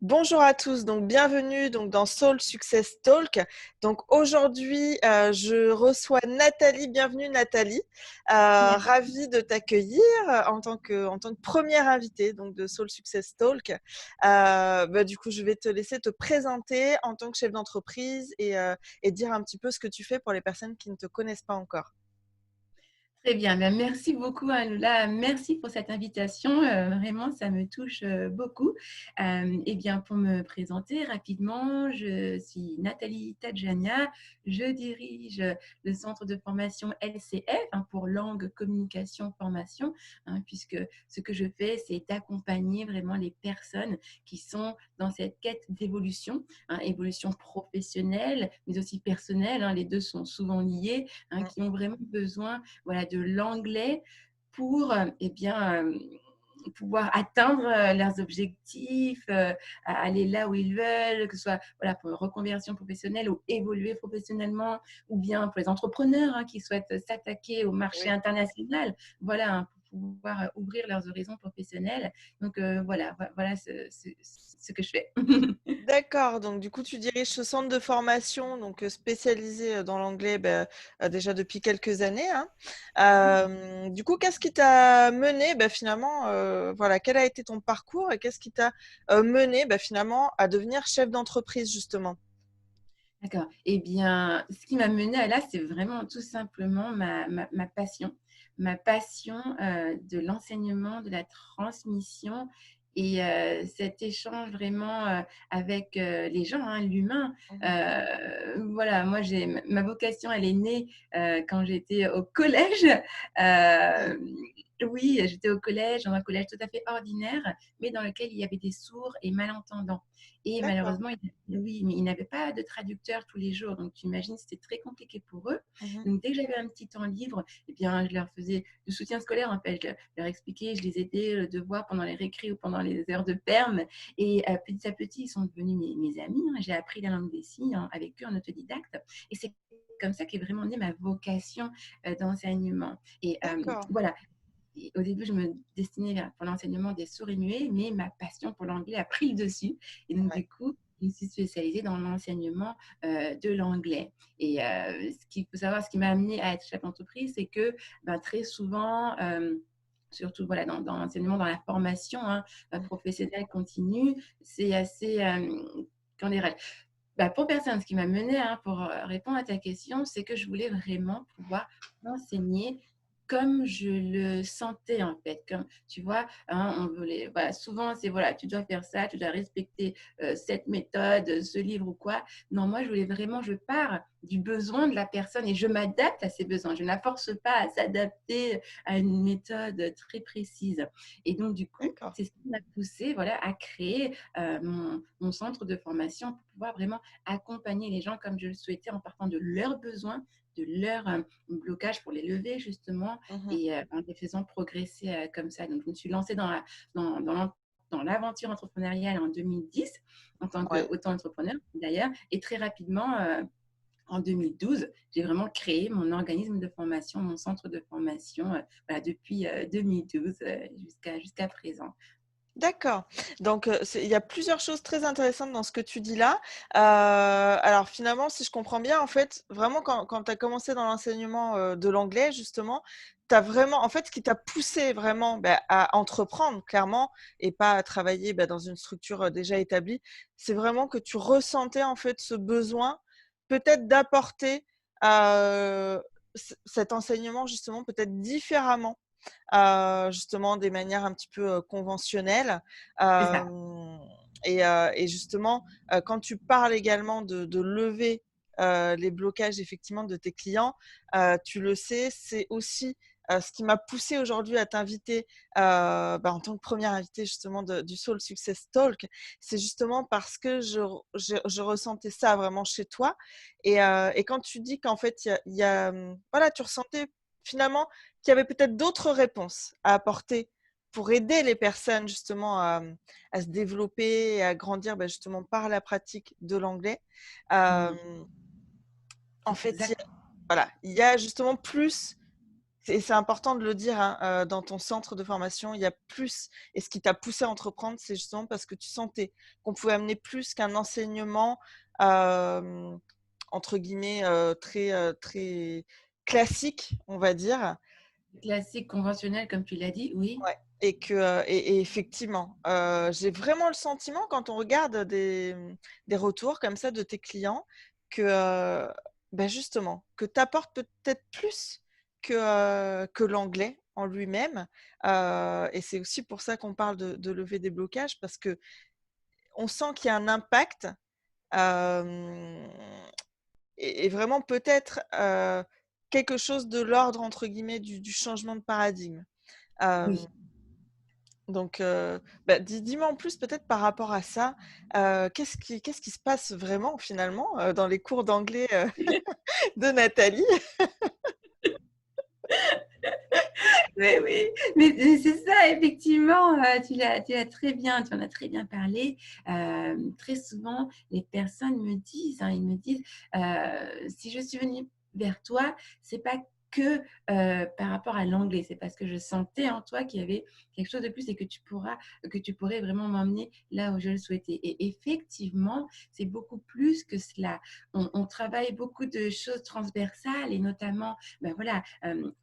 Bonjour à tous, donc bienvenue dans Soul Success Talk. Donc aujourd'hui, je reçois Nathalie. Bienvenue Nathalie. Merci. Ravie de t'accueillir en tant que première invitée donc de Soul Success Talk. Du coup, je vais te laisser te présenter en tant que chef d'entreprise et dire un petit peu ce que tu fais pour les personnes qui ne te connaissent pas encore. Très bien, ben, merci beaucoup Anoula, merci pour cette invitation, vraiment ça me touche, beaucoup. Et bien pour me présenter rapidement, je suis Nathalie Tadjania, je dirige, le centre de formation LCF, hein, pour langue, communication, formation, hein, puisque ce que je fais, c'est d'accompagner vraiment les personnes qui sont dans cette quête d'évolution, hein, évolution professionnelle, mais aussi personnelle, hein, les 2 sont souvent liés, hein, qui ont vraiment besoin voilà, de l'anglais pour pouvoir atteindre leurs objectifs, aller là où ils veulent, que ce soit voilà, pour une reconversion professionnelle ou évoluer professionnellement, ou bien pour les entrepreneurs qui souhaitent s'attaquer au marché Oui. international, voilà, hein, pour pouvoir ouvrir leurs horizons professionnels. Donc voilà ce que je fais. D'accord, donc du coup, tu diriges ce centre de formation donc spécialisé dans l'anglais déjà depuis quelques années, hein. Du coup, qu'est-ce qui t'a mené finalement, voilà, quel a été ton parcours et qu'est-ce qui t'a mené finalement à devenir chef d'entreprise justement? D'accord. Eh bien, ce qui m'a menée à là, c'est vraiment tout simplement ma passion. Ma passion, de l'enseignement, de la transmission et cet échange vraiment, avec, les gens, hein, l'humain. Mhm. Voilà, moi j'ai ma vocation, elle est née, quand j'étais au collège. Oui, Hem, oui, j'étais au collège, dans un collège tout à fait ordinaire, mais dans lequel il y avait des sourds et malentendants. Et d'accord. malheureusement, oui, mais ils n'avaient pas de traducteur tous les jours, donc tu imagines, c'était très compliqué pour eux. Mhm. Donc dès que j'avais un petit temps libre, eh bien, je leur faisais du soutien scolaire, en fait. Je leur expliquais, je les aidais, le devoir pendant les récrés ou pendant les heures de perm et petit à petit, ils sont devenus mes amis, hein. J'ai appris la langue des signes, hein, avec eux en autodidacte et c'est comme ça qu'est vraiment née ma vocation, d'enseignement et D'accord. voilà. Et au début, je me destinais vers pour l'enseignement des sourds et muets, mais ma passion pour l'anglais a pris le dessus et donc Ouais. du coup, je me suis spécialisée dans l'enseignement, de l'anglais et ce qu'il faut savoir, ce qui m'a amenée à être chef d'entreprise, c'est que, ben, très souvent, surtout voilà, dans l'enseignement, dans la formation, hein, professionnelle continue, c'est assez, comment dirais-je? Bah, pour personne, ce qui m'a menée, hein, pour, répondre à ta question, c'est que je voulais vraiment pouvoir enseigner comme je le sentais, en fait. Comme tu vois, hein, on voulait voilà, souvent, c'est voilà, tu dois faire ça, tu dois respecter, cette méthode, ce livre ou quoi. Non, moi, je voulais vraiment je pars du besoin de la personne et je m'adapte à ses besoins. Je ne la force pas à s'adapter à une méthode très précise et donc du coup, D'accord. c'est ce qui m'a poussée, voilà, à créer, mon centre de formation pour pouvoir vraiment accompagner les gens comme je le souhaitais en partant de leurs besoins, de leurs blocages pour les lever justement Mhm. et en les faisant progresser comme ça. Donc, je me suis lancée dans l'aventure entrepreneuriale en 2010 en tant Ouais. qu'auto-entrepreneur d'ailleurs et très rapidement, en 2012, j'ai vraiment créé mon organisme de formation, mon centre de formation voilà, depuis 2012 jusqu'à présent. D'accord. Donc, il y a plusieurs choses très intéressantes dans ce que tu dis là. Alors finalement, si je comprends bien, en fait, vraiment quand tu as commencé dans l'enseignement, de l'anglais justement, tu as vraiment en fait, ce qui t'a poussé vraiment, à entreprendre clairement et pas à travailler, dans une structure, déjà établie, c'est vraiment que tu ressentais en fait ce besoin peut-être d'apporter, cet enseignement justement peut-être différemment justement des manières un petit peu conventionnelles. C'est ça. Et justement, quand tu parles également de lever les blocages effectivement de tes clients, tu le sais, c'est aussi ce qui m'a poussé aujourd'hui à t'inviter en tant que première invitée justement du Soul Success Talk. C'est justement parce que je ressentais ça vraiment chez toi. Et quand tu dis qu'en fait, voilà, tu ressentais finalement qu'il y avait peut-être d'autres réponses à apporter pour aider les personnes justement à se développer et à grandir justement par la pratique de l'anglais. Mmh. Euh, En C'est fait, exact. voilà, il y a justement plus. c'est important de le dire, hein, dans ton centre de formation, il y a plus et ce qui t'a poussé à entreprendre, c'est justement parce que tu sentais qu'on pouvait amener plus qu'un enseignement, hem, entre guillemets, très classique, on va dire. Classique, conventionnel, comme tu l'as dit, oui. Ouais et et effectivement, j'ai vraiment le sentiment quand on regarde des retours comme ça de tes clients que, bah, justement, que tu apportes peut-être plus que l'anglais en lui-même, et c'est aussi pour ça qu'on parle de lever des blocages parce qu'on sent qu'il y a un impact, hem et vraiment peut-être, quelque chose de l'ordre entre guillemets «du changement de paradigme». Hem Oui. Donc, bah, dis-moi en plus peut-être par rapport à ça, qu'est-ce qui se passe vraiment finalement, dans les cours d'anglais, de Nathalie? Oui, mais c'est ça effectivement, tu l'as très bien tu en as très bien parlé. Très souvent, les personnes me disent, hein, ils me disent: «Si je suis venue vers toi, c'est pas que, par rapport à l'anglais, c'est parce que je sentais en toi qu'il y avait quelque chose de plus et que tu pourrais vraiment m'emmener là où je le souhaitais» et effectivement, c'est beaucoup plus que cela. On travaille beaucoup de choses transversales et notamment, ben, voilà,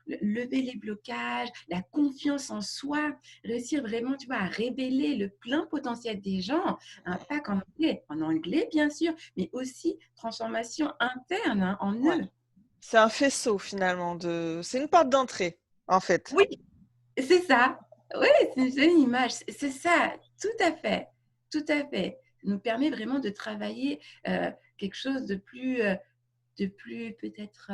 lever les blocages, la confiance en soi, réussir vraiment, tu vois, à révéler le plein potentiel des gens, hein, pas qu'en anglais, en anglais bien sûr, mais aussi transformation interne, hein, en Ouais, eux. c'est un faisceau finalement c'est une porte d'entrée, en fait. Oui, c'est ça. Oui, c'est une jolie image. C'est ça, tout à fait. Ça nous permet vraiment de travailler quelque chose de plus peut-être,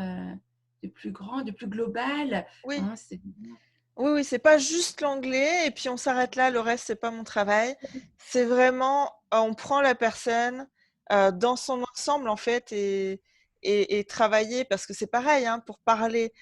de plus grand, de plus global. Oui, Hein, c'est vraiment oui, oui, c'est pas juste l'anglais et puis on s'arrête là, le reste c'est pas mon travail. C'est vraiment, on prend la personne, dans son ensemble en fait et travailler parce que c'est pareil, hein, pour parler,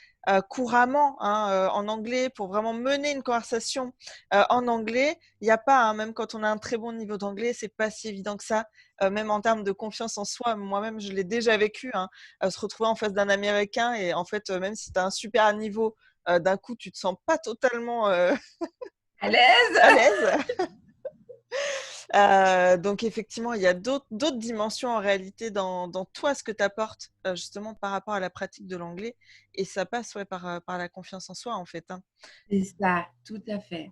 couramment, hein, en anglais, pour vraiment mener une conversation, en anglais, il y a pas, hein, même quand on a un très bon niveau d'anglais, c'est pas si évident que ça, même en termes de confiance en soi. Moi-même, je l'ai déjà vécu, hein, se retrouver en face d'un Américain et en fait, même si tu as un super niveau, d'un coup, tu te sens pas totalement, à l'aise. à l'aise. Donc effectivement, il y a d'autres dimensions en réalité dans toi, ce que tu apportes, justement par rapport à la pratique de l'anglais et ça passe, ouais, par la confiance en soi, en fait, hein, C'est ça, tout à fait,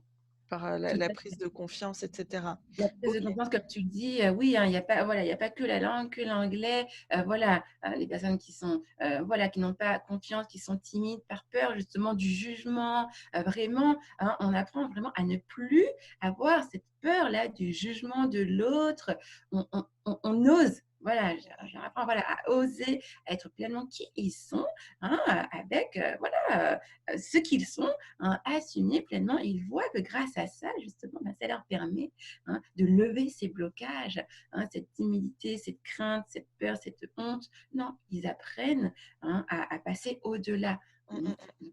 par, tout la à prise fait. de confiance et cetera. La prise de OK. conscience, comme tu dis, oui, hein, il y a pas voilà, il y a pas que la langue, que l'anglais, voilà, les personnes qui sont, voilà, qui n'ont pas confiance, qui sont timides par peur justement du jugement, vraiment, hein, on apprend vraiment à ne plus avoir cette peur-là du jugement de l'autre. On ose, voilà, je leur apprends, voilà, à oser, à être pleinement qui ils sont, hein, avec, voilà, ce qu'ils sont, hein, assumer pleinement. Ils voient que grâce à ça, justement, bah, ça leur permet, hein, de lever ces blocages, hein, cette timidité, cette crainte, cette peur, cette honte. Non, ils apprennent, hein, à passer au-delà. Mmh Mmh. mh.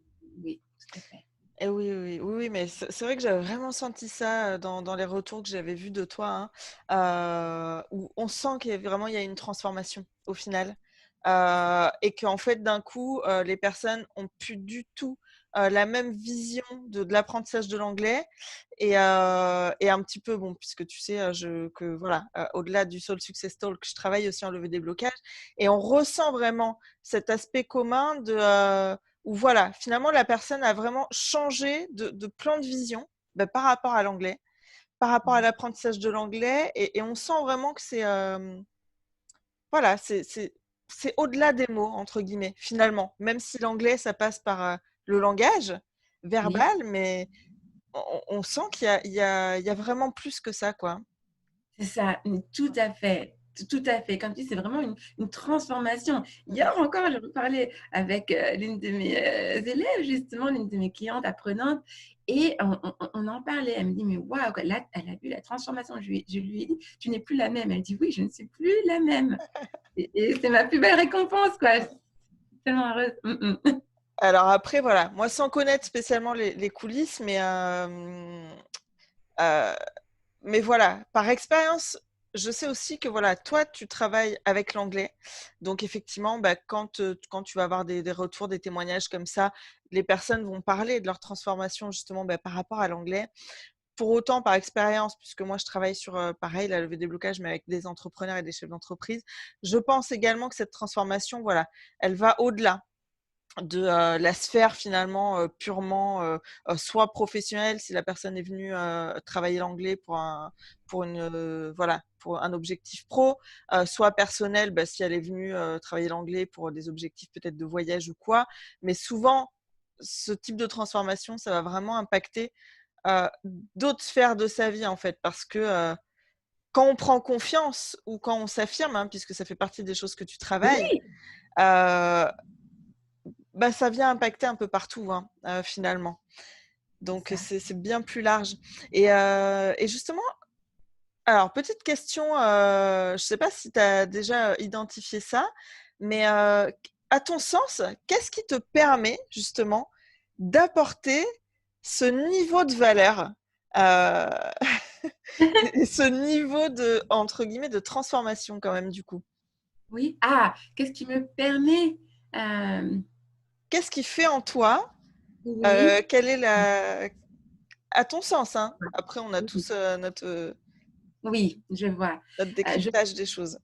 Oui, tout à fait. Et oui, oui, oui, oui, oui, mais c'est vrai que j'avais vraiment senti ça, dans les retours que j'avais vus de toi, hein, où on sent qu'il y a vraiment il y a une transformation au final, et qu'en fait d'un coup, les personnes ont plus du tout, la même vision de l'apprentissage de l'anglais et un petit peu bon, puisque tu sais, que voilà, au-delà du Soul Success Talk, je travaille aussi en levée des blocages et on ressent vraiment cet aspect commun où voilà, finalement la personne a vraiment changé de plan de vision, bah, par rapport à l'anglais, par rapport à Mmh. l'apprentissage de l'anglais et on sent vraiment que c'est, voilà, c'est «au-delà des mots» entre guillemets, finalement. Même si l'anglais ça passe par, le langage Oui. verbal, mais on sent qu'il y a vraiment plus que ça, quoi. C'est ça, tout à fait, tout à fait. Comme tu dis, c'est vraiment une transformation. Mmh Hier mh. encore, je parlais avec, l'une de mes, élèves justement, l'une de mes clientes apprenantes et on en parlait. Elle me dit: «Mais waouh!» Là, elle a vu la transformation. Je lui ai dit: «Tu n'es plus la même». Elle dit: «Oui, je ne suis plus la même» et c'est ma plus belle récompense, quoi. Je suis tellement heureuse. Alors après voilà, moi sans connaître spécialement les coulisses, heu, mais voilà, par expérience je sais aussi que voilà, toi, tu travailles avec l'anglais. Donc, effectivement, bah, quand tu vas avoir des retours, des témoignages comme ça, les personnes vont parler de leur transformation justement bah, par rapport à l'anglais. Pour autant, par expérience, puisque moi, je travaille sur, pareil, la levée des blocages, mais avec des entrepreneurs et des chefs d'entreprise, je pense également que cette transformation, voilà, elle va au-delà de la sphère finalement purement soit professionnelle si la personne est venue travailler l'anglais pour une voilà pour un objectif pro, soit personnel bah, si elle est venue travailler l'anglais pour des objectifs peut-être de voyage ou quoi. Mais souvent, ce type de transformation, ça va vraiment impacter euh, d'autres sphères de sa vie en fait, parce que quand on prend confiance ou quand on s'affirme, hein, puisque ça fait partie des choses que tu travailles, Oui, euh, bah, ça vient impacter un peu partout, hein, finalement. c'est Donc, ça. c'est bien plus large. Et justement, alors, petite question, je ne sais pas si tu as déjà identifié ça, mais à ton sens, qu'est-ce qui te permet justement d'apporter ce niveau de valeur euh, et ce niveau de, entre guillemets, de transformation quand même, du coup? Oui. Ah, qu'est-ce qui me permet Qu'est-ce qui fait en toi, oui. quelle est la, à ton sens, hein. Après, on a Oui, tous oui, je vois. notre Je décryptage des choses.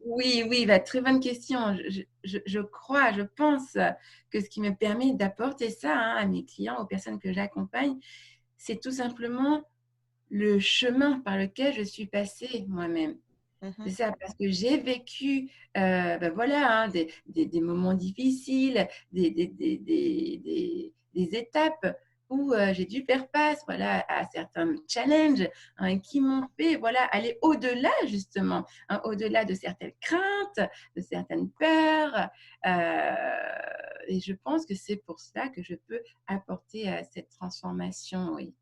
Oui, oui, bah, très bonne question. Je crois, je pense que ce qui me permet d'apporter ça, hein, à mes clients, aux personnes que j'accompagne, c'est tout simplement le chemin par lequel je suis passée moi-même. C'est Mhm. ça, parce que j'ai vécu, ben voilà, hein, des moments difficiles, des étapes où j'ai dû faire face, voilà, à certains challenges, hein, qui m'ont fait, voilà, aller au-delà justement, hein, au-delà de certaines craintes, de certaines peurs. Et je pense que c'est pour ça que je peux apporter cette transformation, oui,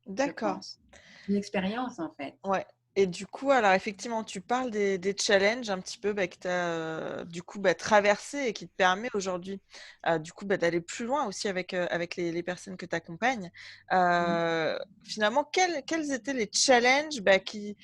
je D'accord. pense. Une expérience en fait. Ouais. Et du coup, alors effectivement, tu parles des challenges un petit peu bah, que tu as du coup bah, traversé et qui te permet aujourd'hui du coup bah, d'aller plus loin aussi avec les personnes que tu accompagnes. Mm. Finalement, quels étaient les challenges bah, qui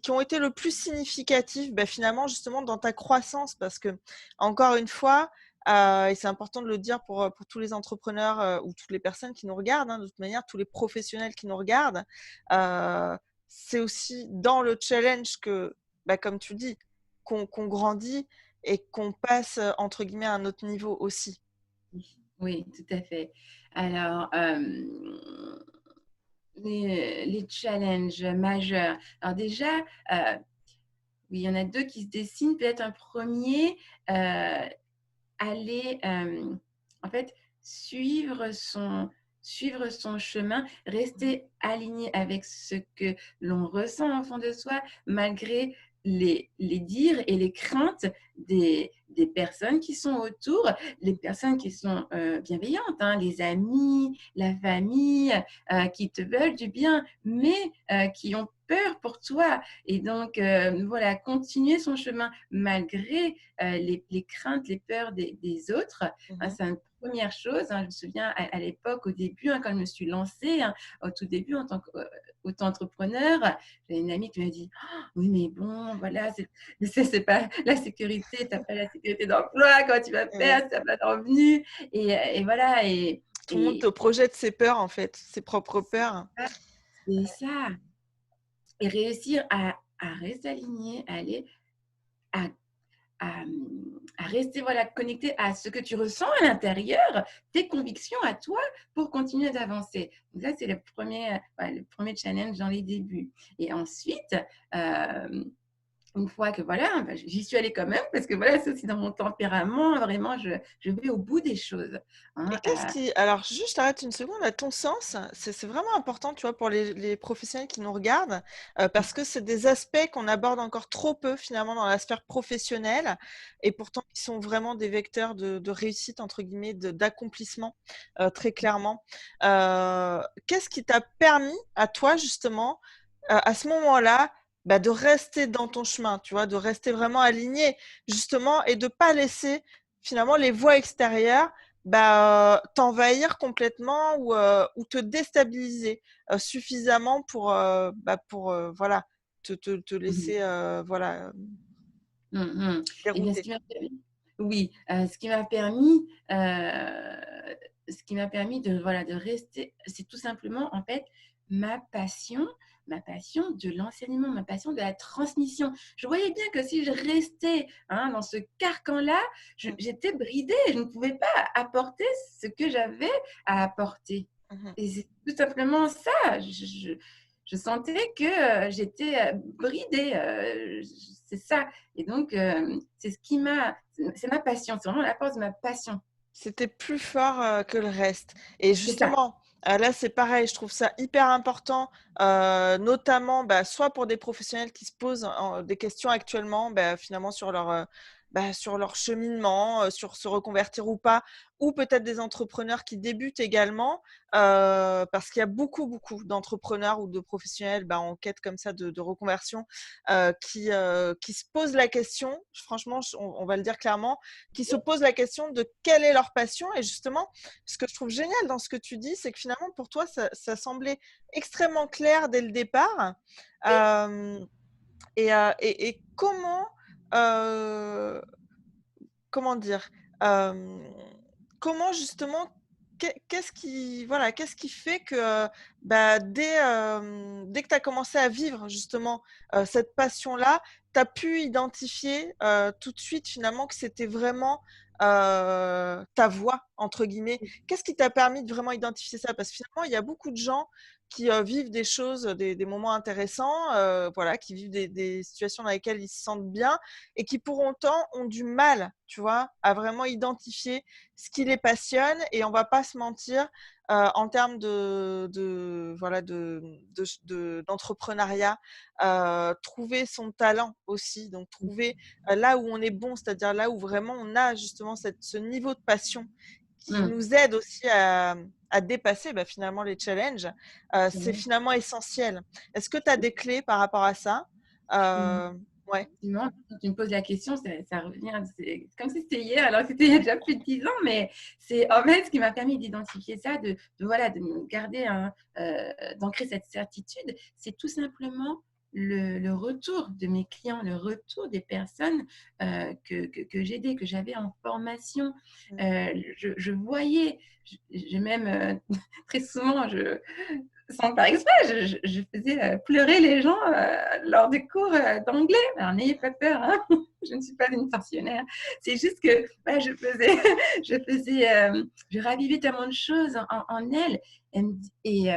ont été le plus significatifs bah, finalement justement dans ta croissance? Parce que, encore une fois, et c'est important de le dire pour tous les entrepreneurs ou toutes les personnes qui nous regardent, hein, de toute manière, tous les professionnels qui nous regardent, euh, c'est aussi dans le challenge que, bah, comme tu dis, qu'on grandit et qu'on passe, entre guillemets, à un autre niveau aussi. Oui, oui, tout à fait. Alors, les challenges majeurs. Alors déjà, oui, il y en a deux qui se dessinent. Peut-être un premier, aller, en fait, suivre suivre son chemin, rester aligné avec ce que l'on ressent au fond de soi, malgré les dires et les craintes des personnes qui sont autour, les personnes qui sont bienveillantes, hein, les amis, la famille, qui te veulent du bien, mais qui ont peur pour toi. Et donc, voilà, continuer son chemin malgré les craintes, les peurs des autres. Hein, Mhm. c'est une première chose. Hein, je me souviens à l'époque, au début, hein, quand je me suis lancée, hein, au tout début en tant qu'auto-entrepreneur, j'avais une amie qui m'a dit oh, oui, mais bon, voilà, c'est pas la sécurité, tu n'as pas la sécurité d'emploi, comment tu vas Ouais. faire, tu n'as pas de revenus. Et voilà. Tout le monde te projette ses peurs, en fait, ses propres peurs. C'est ça. Et réussir à rester aligné, à aller à à rester voilà, connecté à ce que tu ressens à l'intérieur, tes convictions à toi pour continuer d'avancer. Donc ça, c'est voilà, le premier challenge dans les débuts. Et ensuite, euh, une fois que voilà, ben, j'y suis allée quand même, parce que voilà, c'est aussi dans mon tempérament, vraiment, je vais au bout des choses. Et Hein, qu'est-ce qui alors juste arrête une seconde, à ton sens, c'est vraiment important, tu vois, pour les professionnels qui nous regardent, parce que c'est des aspects qu'on aborde encore trop peu finalement dans la sphère professionnelle et pourtant qui sont vraiment des vecteurs de «réussite» entre guillemets, d'accomplissement, très clairement. Qu'est-ce qui t'a permis à toi justement, à ce moment-là, bah, de rester dans ton chemin, tu vois? De rester vraiment aligné justement et de pas laisser finalement les voix extérieures bah, t'envahir complètement ou te déstabiliser suffisamment pour, bah, pour voilà. te Mmh. laisser, voilà, Mmh mh. Et bien, ce dérouter. qui m'a permis oui, ce qui m'a permis de, voilà, de rester, c'est tout simplement, en fait, ma passion ma passion de l'enseignement, ma passion de la transmission. Je voyais bien que si je restais, hein, dans ce carcan-là, Mmh. j'étais bridée, je ne pouvais pas apporter ce que j'avais à apporter Mmh. et c'est tout simplement ça. Je sentais que, j'étais, bridée, c'est ça et donc c'est ce qui m'a c'est ma passion, c'est vraiment la force de ma passion. C'était plus fort, que le reste et C'est ça. justement, là, c'est pareil, je trouve ça hyper important, notamment, bah, soit pour des professionnels qui se posent des questions actuellement, bah, finalement sur leur cheminement, sur se reconvertir ou pas, ou peut-être des entrepreneurs qui débutent également, parce qu'il y a beaucoup, beaucoup d'entrepreneurs ou de professionnels, bah, en quête comme ça de reconversion, qui se posent la question, franchement, on va le dire clairement, qui se posent la question de quelle est leur passion. Et justement, ce que je trouve génial dans ce que tu dis, c'est que finalement, pour toi, ça semblait extrêmement clair dès le départ. Euh, et euh, comment dire, euh, comment justement, qu'est-ce qui fait que bah, dès que tu as commencé à vivre justement cette passion-là, tu as pu identifier tout de suite finalement que c'était vraiment ta voix, entre guillemets. Qu'est-ce qui t'a permis de vraiment identifier ça? Parce que finalement, il y a beaucoup de gens qui vivent des choses, des moments intéressants, voilà, qui vivent des situations dans lesquelles ils se sentent bien et qui pour autant ont du mal, tu vois, à vraiment identifier ce qui les passionne. Et on va pas se mentir, en termes voilà, d'entrepreneuriat, trouver son talent aussi, donc trouver là où on est bon, c'est-à-dire là où vraiment on a justement ce niveau de passion qui Mmh. nous aide aussi à dépasser bah, finalement les challenges, C'est c'est vrai. finalement essentiel. Est-ce que tu as des clés par rapport à ça? Mmh. Ouais. Effectivement, quand tu me poses la question, ça revient, c'est comme si c'était hier, alors que c'était il y a déjà plus de 10 ans, mais c'est en fait ce qui m'a permis d'identifier ça, voilà, de me garder d'ancrer cette certitude, c'est tout simplement le retour de mes clients, le retour des personnes que j'aidais, que j'avais en formation. Mmh. Je voyais, j'ai même très souvent, sans faire exprès, je faisais pleurer les gens lors des cours d'anglais. Alors n'ayez pas peur, hein, je ne suis pas une pensionnaire. C'est juste que bah, je ravivais tellement de choses en elle. Et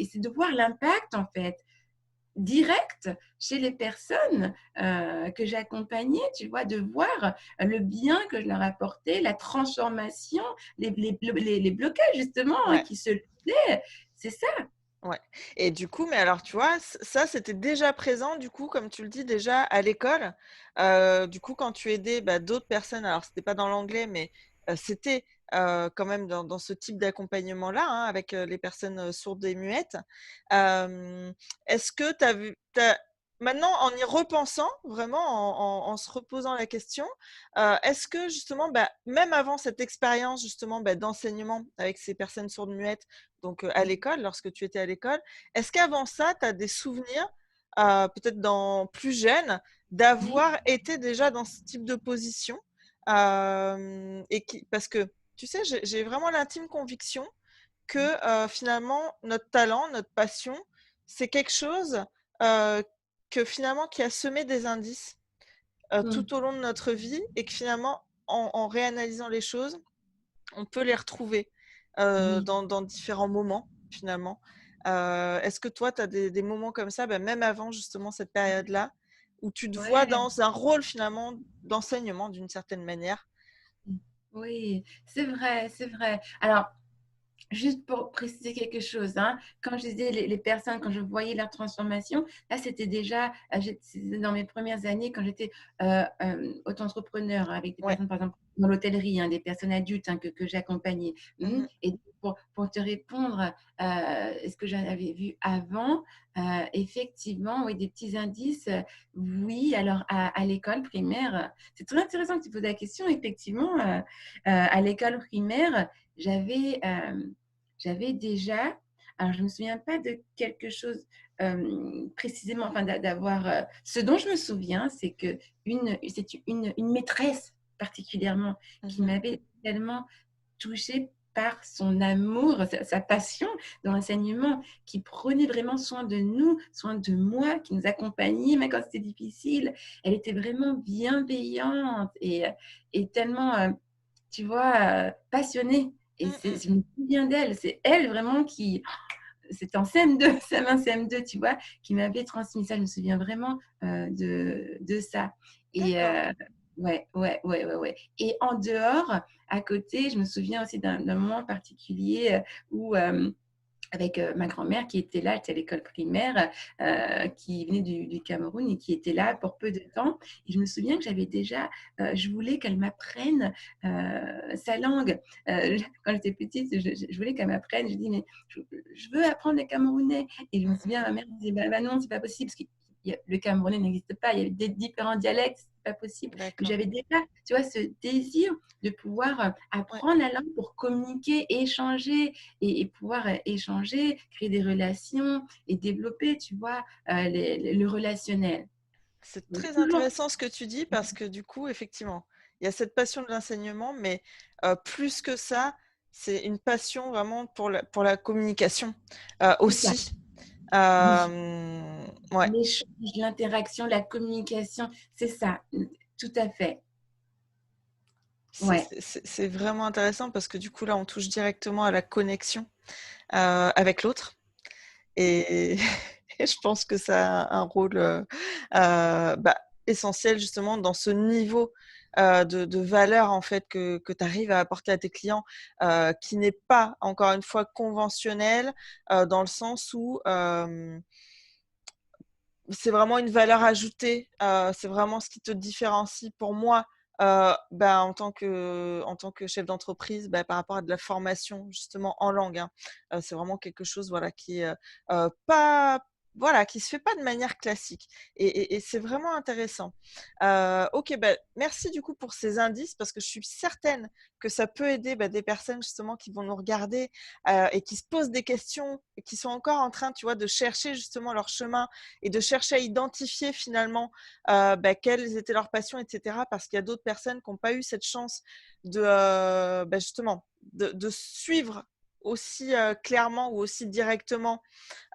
c'est de voir l'impact, en fait, direct chez les personnes que j'accompagnais, tu vois, de voir le bien que je leur apportais, la transformation, les blocages, justement, hein, Ouais. qui se levaient. C'est ça. Ouais et du coup, mais alors tu vois, ça, c'était déjà présent du coup, comme tu le dis déjà à l'école? Du coup, quand tu aidais, bah, d'autres personnes, alors c'était pas dans l'anglais, mais c'était, quand même dans ce type d'accompagnement-là, hein, avec, les personnes, sourdes et muettes. Hem, Est-ce que tu maintenant en y repensant, vraiment en se reposant la question, est-ce que justement, bah, même avant cette expérience justement, bah, d'enseignement avec ces personnes sourdes muettes, donc à l'école, lorsque tu étais à l'école. Est-ce qu'avant ça, tu as des souvenirs, peut-être dans plus jeune, Oui. d'avoir été déjà dans ce type de position? Et qui parce que, tu sais, j'ai vraiment l'intime conviction que, finalement, notre talent, notre passion, c'est quelque chose, heu, que finalement qui a semé des indices, Mmh. tout au long de notre vie et que finalement, en réanalysant les choses, on peut les retrouver, Oui. dans différents moments, finalement. Est-ce que toi, tu as des moments comme ça, bah, même avant justement cette période-là, où tu te vois Ouais. dans un rôle finalement d'enseignement d'une certaine manière? Mmh. Oui, c'est vrai, c'est vrai. Alors, juste pour préciser quelque chose, hein, quand je disais les personnes, quand je voyais leur transformation, là, c'était déjà, c'était dans mes premières années quand j'étais auto-entrepreneur, hein, avec des Ouais. personnes, par exemple, dans l'hôtellerie, hein, des personnes adultes, hein, que j'accompagnais. Mmh. Et pour te répondre, ce que j'en avais vu avant, effectivement, oui, des petits indices. Oui, alors à l'école primaire, c'est très intéressant que tu poses la question. Effectivement, à l'école primaire, j'avais, j'avais déjà, alors je ne me souviens pas de quelque chose précisément, enfin, d'avoir… ce dont je me souviens, c'est que c'est une maîtresse particulièrement qui Mhm. m'avait tellement touchée par son amour, sa passion dans l'enseignement, qui prenait vraiment soin de nous, soin de moi, qui nous accompagnait, même quand c'était difficile. Elle était vraiment bienveillante et tellement, tu vois, passionnée. Et Mhm. je me souviens d'elle, c'est elle vraiment qui, c'était en CM2, CM1, CM2, tu vois, qui m'avait transmis ça. Je me souviens vraiment de ça. Et D'accord. ouais, ouais, ouais, ouais, ouais. Et en dehors, à côté, je me souviens aussi d'un moment particulier où avec ma grand-mère qui était là, elle était à l'école primaire, qui venait du Cameroun et qui était là pour peu de temps. Et je me souviens que j'avais déjà, je voulais qu'elle m'apprenne sa langue. Quand j'étais petite, je voulais qu'elle m'apprenne. Je dis, mais je veux apprendre le camerounais. Et je me souviens, ma mère disait, bah non, c'est pas possible, parce que le camerounais n'existe pas, il y avait des différents dialectes, c'est pas possible. Mais D'accord. j'avais déjà, tu vois, ce désir de pouvoir Ouais. apprendre la langue pour communiquer, échanger et pouvoir échanger, créer des relations et développer, tu vois, le relationnel. C'est Donc, très toujours. intéressant ce que tu dis parce que du coup, effectivement, il y a cette passion de l'enseignement, mais plus que ça, c'est une passion vraiment pour la communication C'est ça. aussi. Oui. Ouais, L'échange, l'interaction, la communication, c'est ça. Tout à fait. Ouais. c'est vraiment intéressant parce que du coup, là, on touche directement à la connexion avec l'autre. Et, et je pense que ça a un rôle bah, essentiel justement dans ce niveau de valeur en fait que tu arrives à apporter à tes clients qui n'est pas encore une fois conventionnel dans le sens où c'est vraiment une valeur ajoutée, c'est vraiment ce qui te différencie pour moi bah, en tant que chef d'entreprise bah, par rapport à de la formation justement en langue. Hein. C'est vraiment quelque chose voilà, qui est pas voilà, qui se fait pas de manière classique et c'est vraiment intéressant. Ok, bah, merci du coup pour ces indices parce que je suis certaine que ça peut aider bah, des personnes justement qui vont nous regarder et qui se posent des questions et qui sont encore en train, tu vois, de chercher justement leur chemin et de chercher à identifier finalement bah, quelles étaient leurs passions, etc. Parce qu'il y a d'autres personnes qui n'ont pas eu cette chance de bah, justement de suivre aussi clairement ou aussi directement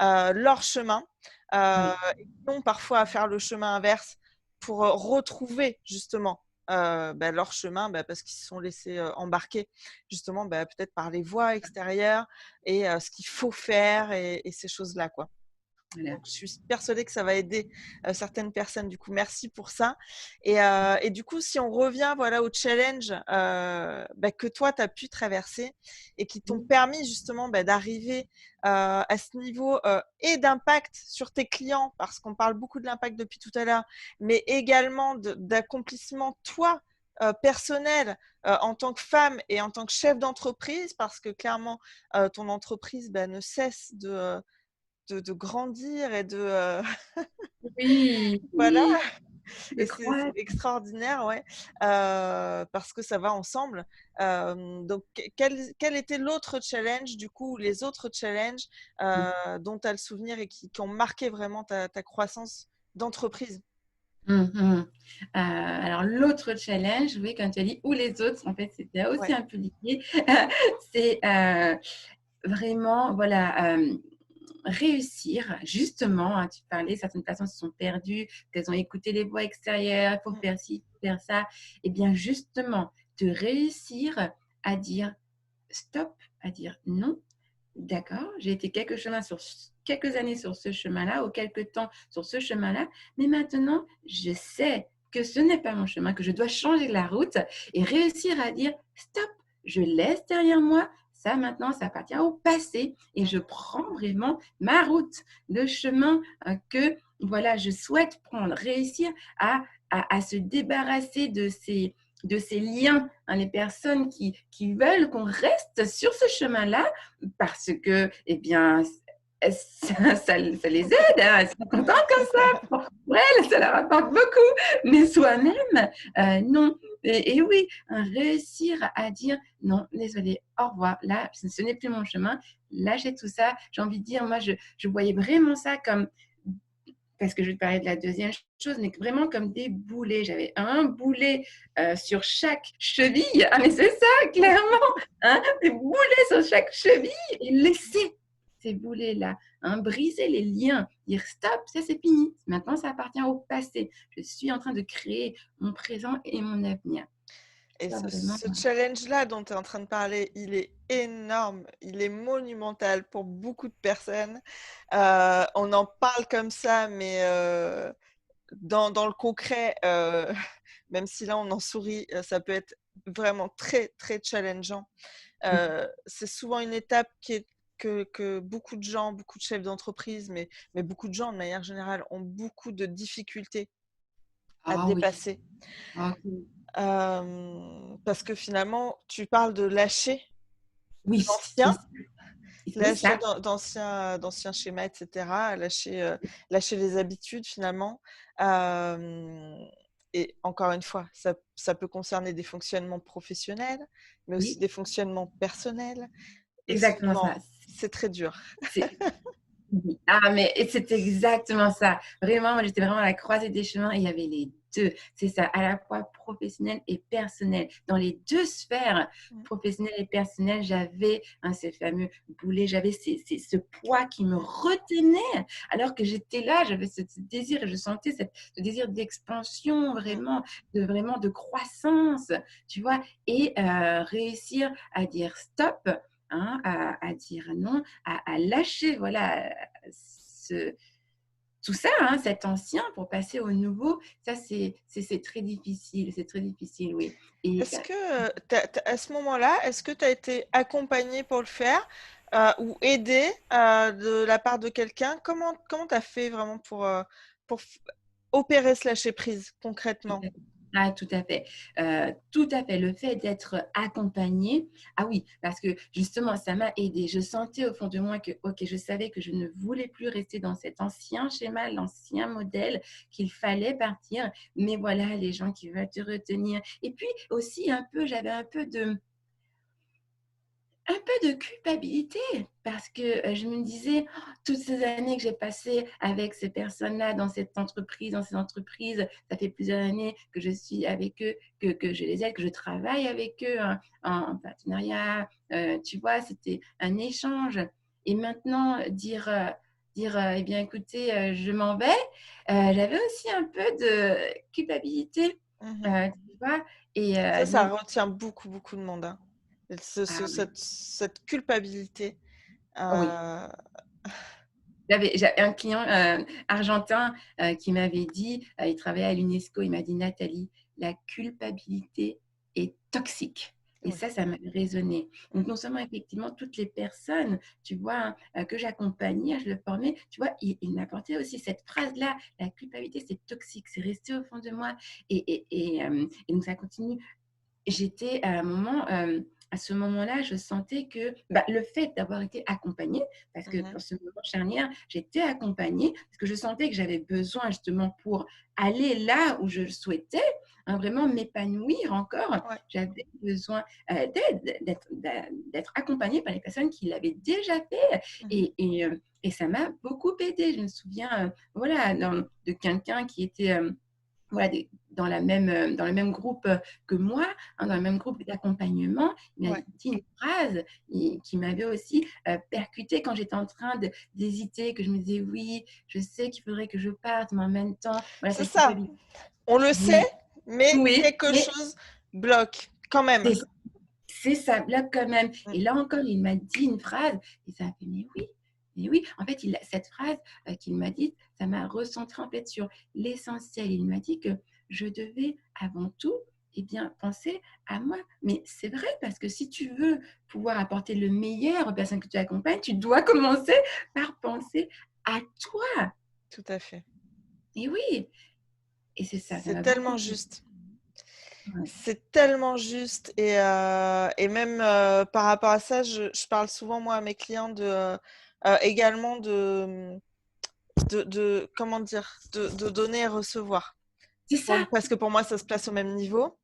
leur chemin Oui. et qui ont parfois à faire le chemin inverse pour retrouver justement bah, leur chemin bah, parce qu'ils se sont laissés embarquer justement bah, peut-être par les voies extérieures et ce qu'il faut faire et ces choses-là quoi. Voilà. Donc, je suis persuadée que ça va aider certaines personnes. Du coup, merci pour ça. Et du coup, si on revient voilà, au challenge bah, que toi, tu as pu traverser et qui t'ont Oui. permis justement bah, d'arriver à ce niveau et d'impact sur tes clients, parce qu'on parle beaucoup de l'impact depuis tout à l'heure, mais également d'accomplissement, toi, personnel en tant que femme et en tant que chef d'entreprise, parce que clairement, ton entreprise bah, ne cesse de grandir et de Oui, voilà oui, je et c'est crois. extraordinaire ouais parce que ça va ensemble donc quel était l'autre challenge du coup les autres challenges dont tu as le souvenir et qui ont marqué vraiment ta croissance d'entreprise. Mhm. Alors, l'autre challenge, oui, quand tu as dit ou les autres, en fait, c'était aussi Ouais. un peu lié. C'est vraiment, voilà, réussir, justement, hein, tu parlais, certaines personnes se sont perdues, qu'elles ont écouté les voix extérieures, il faut Mm, faire ci, il faut faire ça. Et bien, justement, de réussir à dire stop, à dire non. D'accord, j'ai été quelques années sur ce chemin-là ou quelques temps sur ce chemin-là, mais maintenant, je sais que ce n'est pas mon chemin, que je dois changer la route et réussir à dire stop, je laisse derrière moi, ça maintenant, ça appartient au passé et je mm, prends vraiment ma route, le chemin que voilà, je souhaite prendre, réussir à se débarrasser de ces liens, hein, les personnes qui veulent qu'on reste sur ce chemin-là parce que, eh bien, ça les aide, hein, elles sont contentes comme ça. Pour elles, ça leur apporte beaucoup. Mais soi-même, non. Et oui, réussir à dire non, désolé, au revoir. Là, ce n'est plus mon chemin. Lâcher tout ça. J'ai envie de dire, moi, je voyais vraiment ça comme, parce que je vais te parler de la deuxième chose, mais vraiment comme des boulets. J'avais un boulet sur chaque cheville. Ah, mais c'est ça, clairement. Hein, des boulets sur chaque cheville et laisser ces boulets-là, hein, briser les liens, dire stop, ça c'est fini. Maintenant, ça appartient au passé. Je suis en train de créer mon présent et mon avenir. Et Ça, vraiment. ce challenge-là dont tu es en train de parler, il est énorme, il est monumental pour beaucoup de personnes. On en parle comme ça, mais dans le concret, même si là on en sourit, ça peut être vraiment très, très challengeant. C'est souvent une étape que beaucoup de gens, beaucoup de chefs d'entreprise, mais beaucoup de gens de manière générale ont beaucoup de difficultés à Ah oui. dépasser. Ah, Parce que finalement, tu parles de lâcher oui, d'anciens, c'est lâcher ça. d'anciens schémas, etc., lâcher les habitudes finalement. Et encore une fois, ça peut concerner des fonctionnements professionnels, mais aussi Oui, des fonctionnements personnels. Et exactement ça. souvent, c'est très dur. C'est Oui. Ah, mais c'est exactement ça. Vraiment, moi, j'étais vraiment à la croisée des chemins et il y avait les deux. C'est ça, à la fois professionnel et personnel. Dans les deux sphères, Mmh. professionnelle et personnelle, j'avais ces fameux boulets, j'avais ce poids qui me retenait alors que j'étais là, j'avais ce désir et je sentais ce désir d'expansion, Mmh. vraiment de croissance, tu vois, et réussir à dire stop, hein, à dire non, à lâcher, voilà, ce, tout ça, hein, cet ancien pour passer au nouveau, ça c'est très difficile, oui. Et Est-ce que, à ce moment-là, est-ce que tu as été accompagnée pour le faire, ou aidée, de la part de quelqu'un? Comment tu as fait vraiment pour opérer ce lâcher prise tout concrètement? à fait. Ah, tout à fait. Tout à fait. Le fait d'être accompagnée, ah oui, parce que justement, ça m'a aidée. Je sentais au fond de moi que, OK, je savais que je ne voulais plus rester dans cet ancien schéma, l'ancien modèle, qu'il fallait partir. Mais voilà, les gens qui veulent te retenir. Et puis aussi, j'avais un peu de culpabilité parce que je me disais, oh, toutes ces années que j'ai passées avec ces personnes-là dans ces entreprises, ça fait plusieurs années que je suis avec eux, que je les aide, que je travaille avec eux, hein, en partenariat. Tu vois, c'était un échange. Et maintenant, eh bien, écoutez, je m'en vais, j'avais aussi un peu de culpabilité, Mmh. tu vois. Et Ça donc, retient beaucoup, beaucoup de monde, hein. Et ah oui, cette culpabilité, oui. heu, J'avais un client argentin qui m'avait dit, il travaillait à l'UNESCO, il m'a dit, Nathalie, la culpabilité est toxique. Et oui. ça m'a résonné. Donc, Mmh. non seulement, effectivement, toutes les personnes, tu vois, que j'accompagnais, je le formais, tu vois, il m'apportait aussi cette phrase-là, la culpabilité, c'est toxique, c'est resté au fond de moi. Et donc, ça continue. J'étais à un moment, à ce moment-là, je sentais que le fait d'avoir été accompagnée, parce que Mmh. dans ce moment charnière, j'étais accompagnée, parce que je sentais que j'avais besoin justement pour aller là où je le souhaitais, hein, vraiment m'épanouir encore. Ouais. J'avais besoin d'aide, d'être accompagnée par les personnes qui l'avaient déjà fait. Mmh. Et ça m'a beaucoup aidée. Je me souviens, voilà, de quelqu'un qui était voilà, dans le même groupe que moi, hein, dans le même groupe d'accompagnement. Il m'a Ouais. dit une phrase qui m'avait aussi percutée quand j'étais en train d'hésiter, que je me disais oui, je sais qu'il faudrait que je parte, mais en même temps, voilà, C'est cette ça, culpabilité. on le sait, Oui, mais oui, quelque mais chose bloque quand même. c'est ça bloque quand même. Mmh. Et là encore, il m'a dit une phrase et ça a fait mais oui. Mais oui, en fait, cette phrase qu'il m'a dite, ça m'a recentré en fait sur l'essentiel. Il m'a dit que je devais avant tout bien, penser à moi. Mais c'est vrai parce que si tu veux pouvoir apporter le meilleur aux personnes que tu accompagnes, tu dois commencer par penser à toi. Tout à fait. Et oui, et c'est ça C'est m'a beaucoup tellement aidée. juste. Ouais. C'est tellement juste et même, par rapport à ça, je parle souvent moi à mes clients également de comment dire? De donner et recevoir. C'est Bon, ça. parce que pour moi, ça se place au même niveau.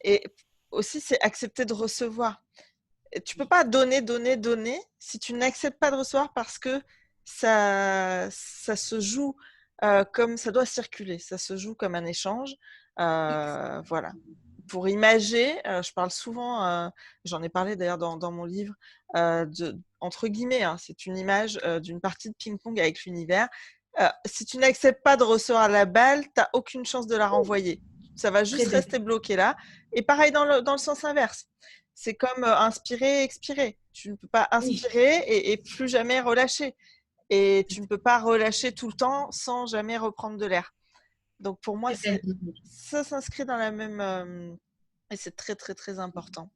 Et aussi, c'est accepter de recevoir. Et tu peux pas donner, donner, donner si tu n'acceptes pas de recevoir parce que ça se joue comme ça doit circuler, ça se joue comme un échange. Voilà. Pour imager, je parle souvent, j'en ai parlé d'ailleurs dans mon livre, entre guillemets, hein, c'est une image d'une partie de ping-pong avec l'univers. Si tu n'acceptes pas de recevoir la balle, tu n'as aucune chance de la renvoyer. Ça va Très juste belle. rester bloqué là. Et pareil dans le sens inverse. C'est comme inspirer, expirer. Tu ne peux pas Oui, inspirer et plus jamais relâcher. Et c'est tu ne peux pas relâcher tout le temps sans jamais reprendre de l'air. Donc pour moi, très belle. ça s'inscrit dans la même... et c'est très, très, très important.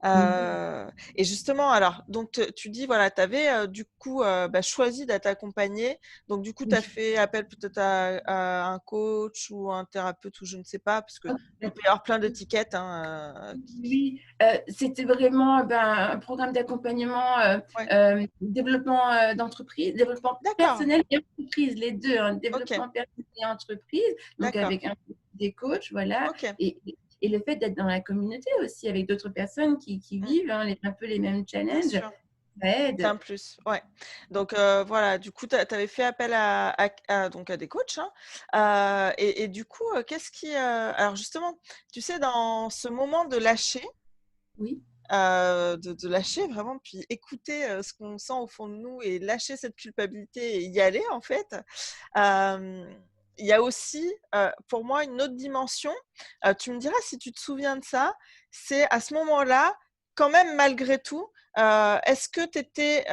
Mhm. Et justement, alors, donc tu dis, voilà, tu avais du coup choisi d'être accompagné. Donc du coup, tu as Oui. fait appel peut-être à un coach ou un thérapeute ou je ne sais pas, parce qu'il Oh, peut y avoir plein d'étiquettes. Hein, oui, c'était vraiment un programme d'accompagnement, Ouais, développement d'entreprise, développement d'accord, personnel et entreprise, les deux, hein, ok, développement personnel et entreprise, donc d'accord, avec des coachs, voilà, ok. et le fait d'être dans la communauté aussi avec d'autres personnes qui Mm, vivent un peu les mêmes bien challenges, sûr. ça C'est aide. un plus, ouais. Donc voilà, du coup, tu avais fait appel donc à des coachs, hein. Et du coup, qu'est-ce qui, alors justement, tu sais, dans ce moment de lâcher, Oui, de lâcher vraiment, puis écouter ce qu'on sent au fond de nous et lâcher cette culpabilité et y aller, en fait, euh, il y a aussi, pour moi, une autre dimension. Tu me diras si tu te souviens de ça. C'est à ce moment-là, quand même, malgré tout, est-ce que tu étais,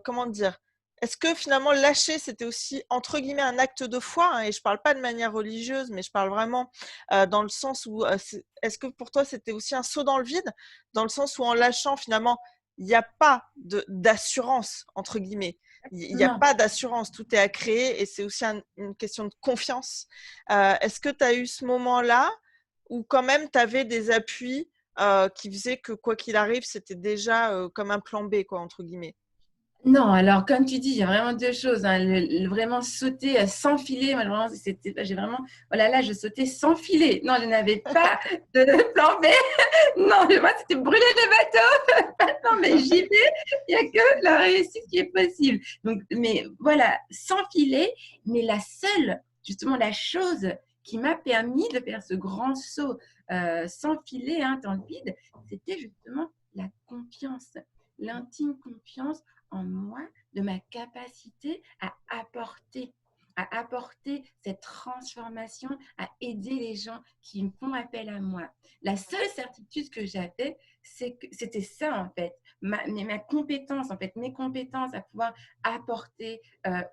comment dire, est-ce que finalement lâcher, c'était aussi, entre guillemets, un acte de foi, hein, et je ne parle pas de manière religieuse, mais je parle vraiment dans le sens où, est-ce que pour toi, c'était aussi un saut dans le vide, dans le sens où en lâchant, finalement, il n'y a pas d'assurance, entre guillemets. Il n'y a non. pas d'assurance, tout est à créer et c'est aussi une question de confiance. Est-ce que tu as eu ce moment-là où quand même tu avais des appuis qui faisaient que quoi qu'il arrive, c'était déjà comme un plan B, quoi, entre guillemets? Non, alors comme tu dis, il y a vraiment deux choses, hein. Vraiment sauter sans filet. Moi, vraiment, j'ai vraiment, voilà, là, je sautais sans filet. Non, je n'avais pas de plan B. Non, moi, c'était brûler le bateau. Non, mais j'y vais. Il n'y a que la réussite qui est possible. Donc, mais voilà, sans filet. Mais justement, la chose qui m'a permis de faire ce grand saut sans filet, hein, dans le vide, c'était justement la confiance, l'intime confiance en moi, de ma capacité à apporter cette transformation, à aider les gens qui me font appel à moi. La seule certitude que j'avais, c'est que c'était ça en fait, ma compétence, en fait, mes compétences à pouvoir apporter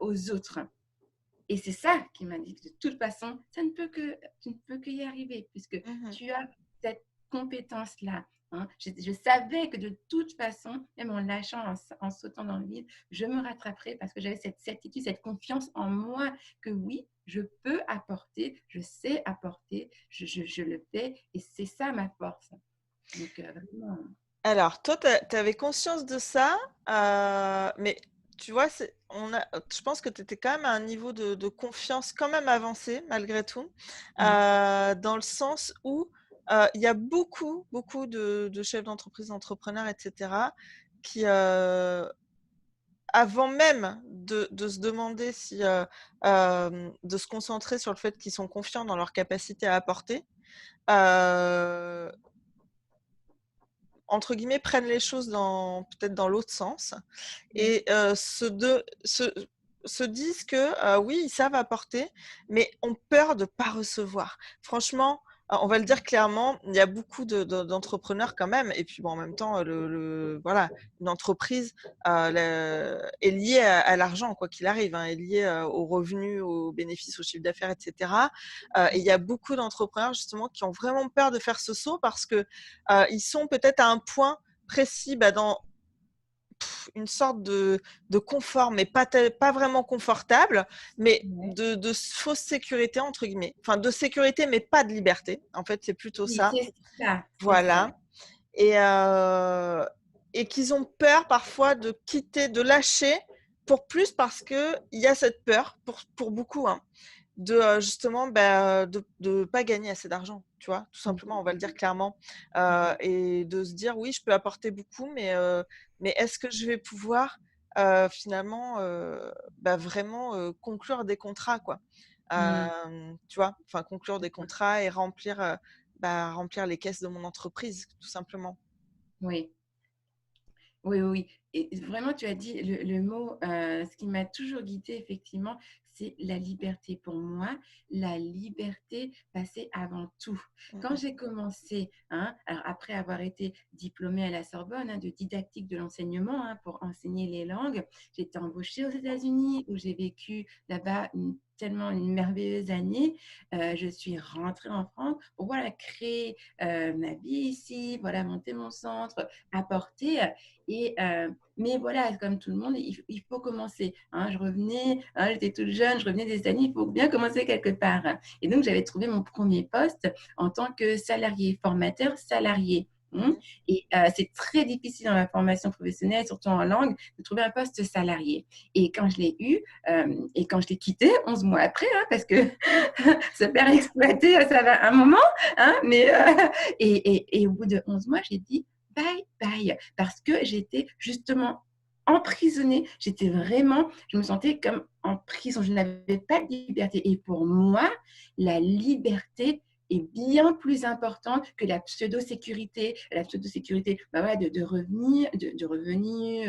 aux autres. Et c'est ça qui m'a dit que de toute façon, tu ne peux que y arriver puisque Mhm. tu as cette compétence-là. Hein. Je savais que de toute façon, même en lâchant, en sautant dans le vide, je me rattraperais parce que j'avais cette certitude, cette confiance en moi que oui, je peux apporter, je sais apporter, je le fais et c'est ça ma force. Donc, vraiment. Alors, toi, tu avais conscience de ça, mais tu vois, je pense que tu étais quand même à un niveau de confiance quand même avancé, malgré tout, Mm. dans le sens où il y a beaucoup, beaucoup de chefs d'entreprise, d'entrepreneurs, etc., qui, avant même de se demander si, de se concentrer sur le fait qu'ils sont confiants dans leur capacité à apporter, euh, entre guillemets, prennent les choses peut-être dans l'autre sens Oui, et se disent que oui, ils savent apporter, mais ont peur de ne pas recevoir. Franchement, on va le dire clairement, il y a beaucoup d'entrepreneurs quand même, et puis bon, en même temps, voilà, une entreprise est liée à l'argent, quoi qu'il arrive, hein, est liée aux revenus, aux bénéfices, au chiffre d'affaires, etc. Et il y a beaucoup d'entrepreneurs justement qui ont vraiment peur de faire ce saut parce que ils sont peut-être à un point précis dans une sorte de confort, mais pas vraiment confortable, mais ouais. de fausse sécurité, entre guillemets. Enfin, de sécurité, mais pas de liberté. En fait, c'est plutôt Oui, ça. c'est ça, c'est ça. Voilà. Et, et qu'ils ont peur parfois de quitter, de lâcher pour plus parce qu'il y a cette peur pour beaucoup, hein, justement, de pas gagner assez d'argent, tu vois? Tout simplement, on va le dire clairement, et de se dire: «Oui, je peux apporter beaucoup, mais est-ce que je vais pouvoir, finalement, vraiment, conclure des contrats, quoi?» Mmh. Tu vois? Enfin, conclure des contrats et remplir les caisses de mon entreprise, tout simplement. Oui. Oui, oui, oui. Et vraiment, tu as dit le mot, ce qui m'a toujours guidée effectivement, c'est la liberté. Pour moi, la liberté passait avant tout. Mmh Quand mh. j'ai commencé, hein, alors après avoir été diplômée à la Sorbonne, hein, de didactique de l'enseignement, hein, pour enseigner les langues, j'ai été embauchée aux États-Unis où j'ai vécu là-bas tellement une merveilleuse année. Je suis rentrée en France pour voilà créer, ma vie ici, voilà monter mon centre, apporter, mais voilà, comme tout le monde, il faut commencer, hein. Je revenais, hein, j'étais toute jeune, je revenais des États-Unis, il faut bien commencer quelque part. Et donc, j'avais trouvé mon premier poste en tant que salarié, formateur salarié. Mmh. Mmh. Et c'est très difficile dans la formation professionnelle, surtout en langue, de trouver un poste salarié. Et quand je l'ai eu, et quand je l'ai quitté, 11 mois après, hein, parce que se faire exploiter, ça va un moment, hein, mais et au bout de 11 mois, j'ai dit: «Bye bye», parce que j'étais justement emprisonnée. Je me sentais comme en prison. Je n'avais pas de liberté. Et pour moi, la liberté est bien plus importante que la pseudo-sécurité. La pseudo-sécurité, bah ouais, de revenir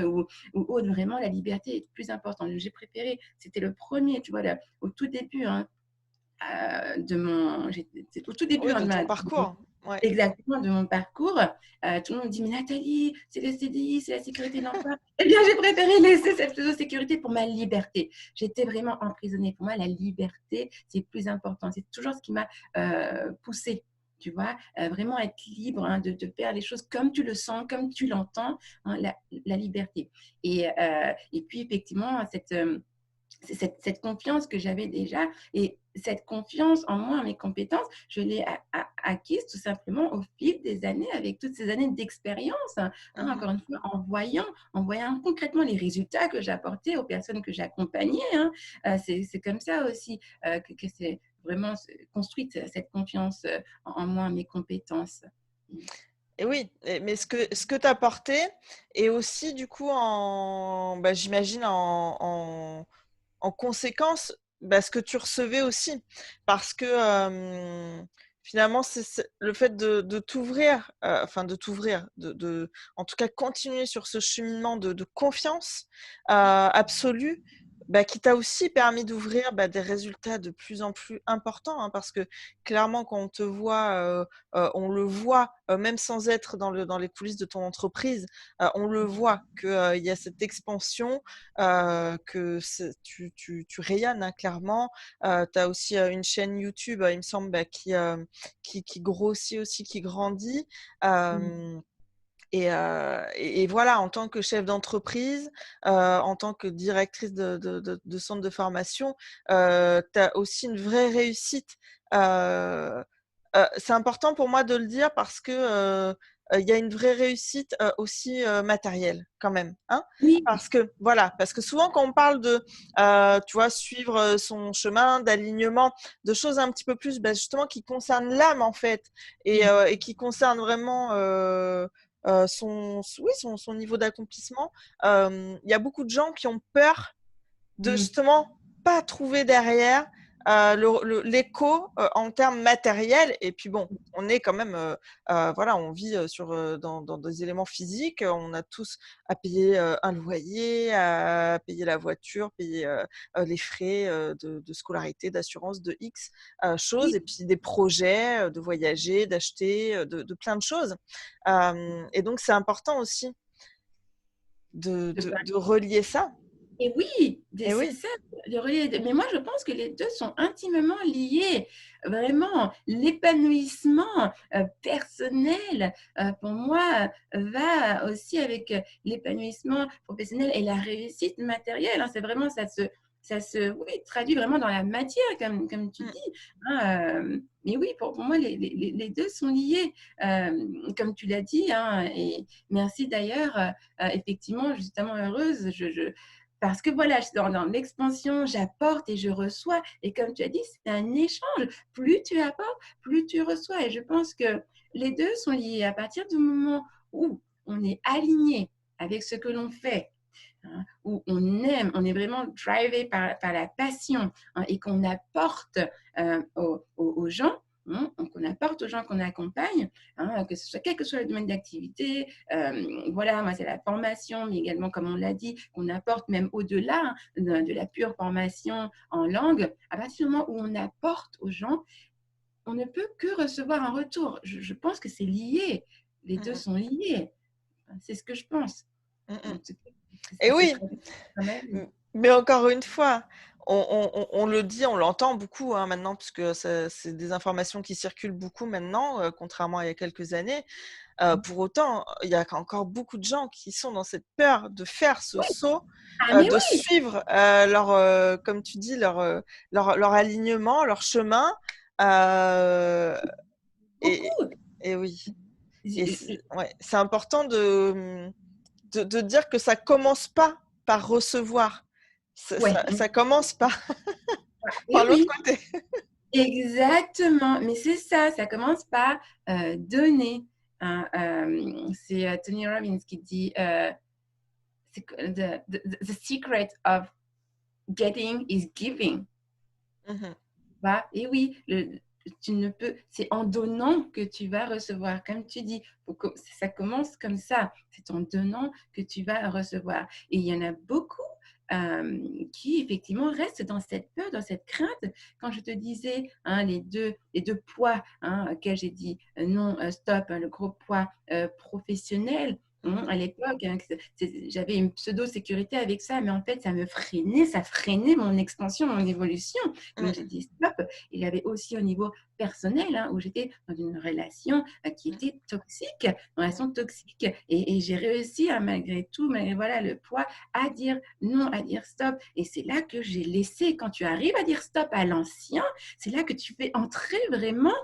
ou autre. Vraiment, la liberté est plus importante. J'ai préféré, c'était le premier, tu vois, là, au tout début, hein, c'est au tout début, Oui, hein, de ton parcours. Ouais. exactement, de mon parcours. Tout le monde me dit: «Mais Nathalie, c'est le CDI, c'est la sécurité de l'emploi». Eh bien, j'ai préféré laisser cette pseudo-sécurité pour ma liberté. J'étais vraiment emprisonnée. Pour moi, la liberté, c'est plus important. C'est toujours ce qui m'a, poussée, tu vois? Vraiment être libre, hein, de faire les choses comme tu le sens, comme tu l'entends, hein, la liberté. Et puis effectivement, c'est cette confiance que j'avais déjà, et cette confiance en moi, en mes compétences, je l'ai acquise tout simplement au fil des années, avec toutes ces années d'expérience, hein, Mmh. encore une fois, en voyant concrètement les résultats que j'apportais aux personnes que j'accompagnais, hein. C'est comme ça aussi, que c'est vraiment construite cette confiance, en moi, en mes compétences. Mmh. Et oui, mais ce que tu as porté et aussi du coup j'imagine en conséquence, ce que tu recevais aussi. Parce que, finalement, c'est le fait de t'ouvrir, enfin de t'ouvrir, en tout cas continuer sur ce cheminement de confiance, absolue, qui t'a aussi permis d'ouvrir, des résultats de plus en plus importants, hein. Parce que clairement quand on te voit, on le voit, même sans être dans les coulisses de ton entreprise, on le voit qu'il y a cette expansion, que tu rayonnes, hein, clairement. Tu as aussi, une chaîne YouTube, il me semble, qui grossit aussi, qui grandit. Mmh. Hem et voilà, en tant que chef d'entreprise, en tant que directrice de centre de formation, tu as aussi une vraie réussite. Heu c'est important pour moi de le dire parce que, il y a une vraie réussite, aussi, matérielle quand même, hein. Oui. Parce que souvent quand on parle de, tu vois, suivre, son chemin, d'alignement, de choses un petit peu plus, justement qui concernent l'âme en fait Mmh. et qui concernent vraiment, son niveau d'accomplissement, il y a beaucoup de gens qui ont peur de Mmh. justement pas trouver derrière, l'écho, en termes matériels et puis bon, on est quand même, voilà, on vit, dans des éléments physiques, on a tous à payer, un loyer, à payer la voiture, payer, les frais, de scolarité, d'assurance, de X, choses Oui. et puis des projets, de voyager, d'acheter, de plein de choses. Et donc c'est important aussi de relier ça. Et oui, Et c'est oui. ça, de relier les 2. Mais moi, je pense que les 2 sont intimement liés. Vraiment, l'épanouissement, personnel, pour moi, va aussi avec, l'épanouissement professionnel et la réussite matérielle, hein. C'est vraiment oui, traduit vraiment dans la matière comme tu Mmh. dis, hein, mais oui, pour moi, les 2 sont liés, comme tu l'as dit, hein, et merci d'ailleurs, effectivement, justement heureuse, parce que voilà, je suis dans l'expansion, j'apporte et je reçois. Et comme tu as dit, c'est un échange. Plus tu apportes, plus tu reçois. Et je pense que les deux sont liés. À partir du moment où on est aligné avec ce que l'on fait, hein, où on aime, on est vraiment drivé par la passion, hein, et qu'on apporte aux gens, hein, qu'on apporte aux gens qu'on accompagne, hein, que ce soit quel que soit le domaine d'activité, voilà, moi c'est la formation, mais également comme on l'a dit, qu'on apporte même au-delà, hein, de la pure formation en langue. À partir du moment où on apporte aux gens, on ne peut que recevoir un retour. Je pense que c'est lié, les deux Mmh. sont liés, c'est ce que je pense. Mmh mh. En tout cas, Et ce oui, serait quand même. mais encore une fois, on le dit, on l'entend beaucoup, hein, maintenant puisque c'est des informations qui circulent beaucoup maintenant, contrairement à il y a quelques années. Pour autant, il y a encore beaucoup de gens qui sont dans cette peur de faire ce Oui, saut, ah mais de oui, suivre, leur, comme tu dis, leur alignement, leur chemin, heu et beaucoup. et oui et Je- je- ouais, c'est important de dire que ça commence pas par recevoir. Ça ouais, ça ça commence par et par l'autre oui, côté. exactement. Mais c'est ça, ça commence par donner, hein. C'est Tony Robbins qui dit the secret of getting is giving. Mmh. Bah, et oui, tu ne peux, c'est en donnant que tu vas recevoir. Comme tu dis, ça commence comme ça. C'est en donnant que tu vas recevoir. Et il y en a beaucoup qui, effectivement, restent dans cette peur, dans cette crainte. Quand je te disais, hein, les deux poids, hein, auxquels j'ai dit non, stop, hein, le gros poids professionnel. Mmh. À l'époque, hein, j'avais une pseudo-sécurité avec ça, mais en fait, ça freinait mon expansion, mon évolution. Donc, j'ai Mmh. dit stop. Il y avait aussi au niveau personnel, hein, où j'étais dans une relation qui Mmh. était toxique, une Mmh. relation toxique. Et j'ai réussi, hein, malgré tout, malgré voilà, le poids, à dire non, à dire stop. Et c'est là que j'ai laissé, quand tu arrives à dire stop à l'ancien, c'est là que tu fais entrer vraiment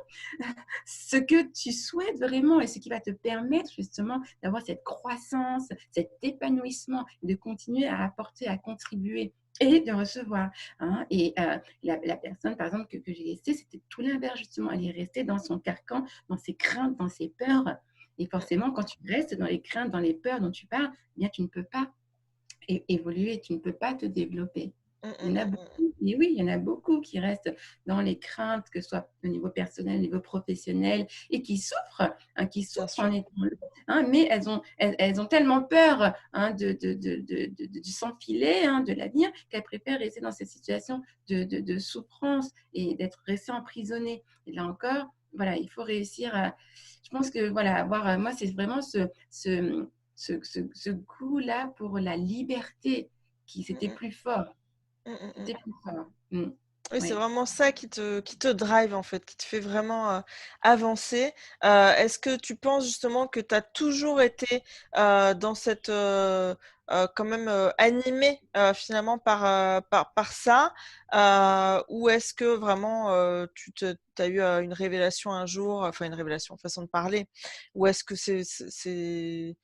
ce que tu souhaites vraiment et ce qui va te permettre justement d'avoir cette croissance, cet épanouissement, de continuer à apporter, à contribuer et de recevoir, hein. Et la personne, par exemple, que j'ai laissée, c'était tout l'inverse, justement. Elle est restée dans son carcan, dans ses craintes, dans ses peurs. Et forcément, quand tu restes dans les craintes, dans les peurs dont tu parles, eh bien, tu ne peux pas évoluer, tu ne peux pas te développer. Mmh. Il y en a Mmh. Mmh. beaucoup, et oui, il y en a beaucoup qui restent dans les craintes, que ce soit au niveau personnel, au niveau professionnel, et qui souffrent, hein, Bien en sûr. étant là, hein, mais elles ont tellement peur, hein, de s'enfiler, hein, de l'avenir, qu'elles préfèrent rester dans cette situation de souffrance et d'être restées emprisonnées. Et là encore, voilà, il faut réussir à, je pense que voilà, avoir, moi, c'est vraiment ce goût-là pour la liberté qui Mmh c'était mh. plus fort. Mmh mh mh. C'était plus fort. Mmh. Oui, c'est Oui. vraiment ça qui te drive, en fait, qui te fait vraiment, avancer. Est-ce que tu penses justement que tu as toujours été, dans cette, quand même, animée, finalement par ça? Ou est-ce que vraiment, tu as eu, une révélation un jour, enfin une révélation, façon de parler? Ou est-ce que c'est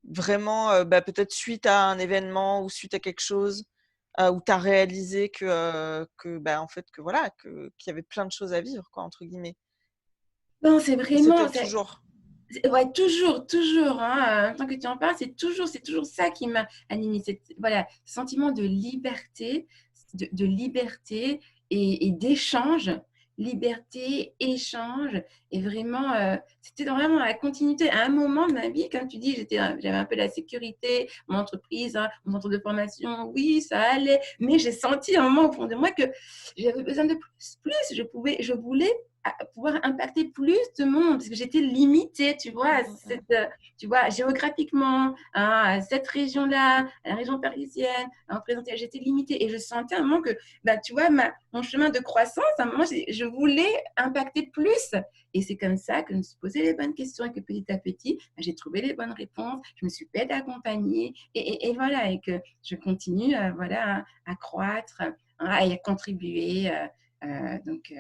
vraiment, bah, peut-être suite à un événement ou suite à quelque chose, où tu as réalisé que, bah, en fait, que voilà, qu'il y avait plein de choses à vivre quoi, entre guillemets? Non, c'est Ou c'était vraiment, toujours? ouais, toujours, toujours, hein, tant que tu en parles, c'est toujours ça qui m'a animée. Voilà, sentiment de liberté, de liberté et d'échange. Liberté, échange, et vraiment, c'était vraiment la continuité. À un moment de ma vie, comme tu dis, j'avais un peu la sécurité, mon entreprise, hein, mon centre de formation, oui, ça allait, mais j'ai senti un moment au fond de moi que j'avais besoin de plus. Je voulais pouvoir impacter plus de monde parce que j'étais limitée, tu vois, Mmh mh mh. tu vois, géographiquement, hein, à cette région-là, à la région parisienne, à représenter, j'étais limitée et je sentais un moment que, bah, tu vois, mon chemin de croissance, à un moment, je voulais impacter plus. Et c'est comme ça que je me suis posé les bonnes questions et que petit à petit, bah, j'ai trouvé les bonnes réponses, je me suis fait accompagner et voilà, et que je continue voilà, à croître, hein, et à contribuer. Donc,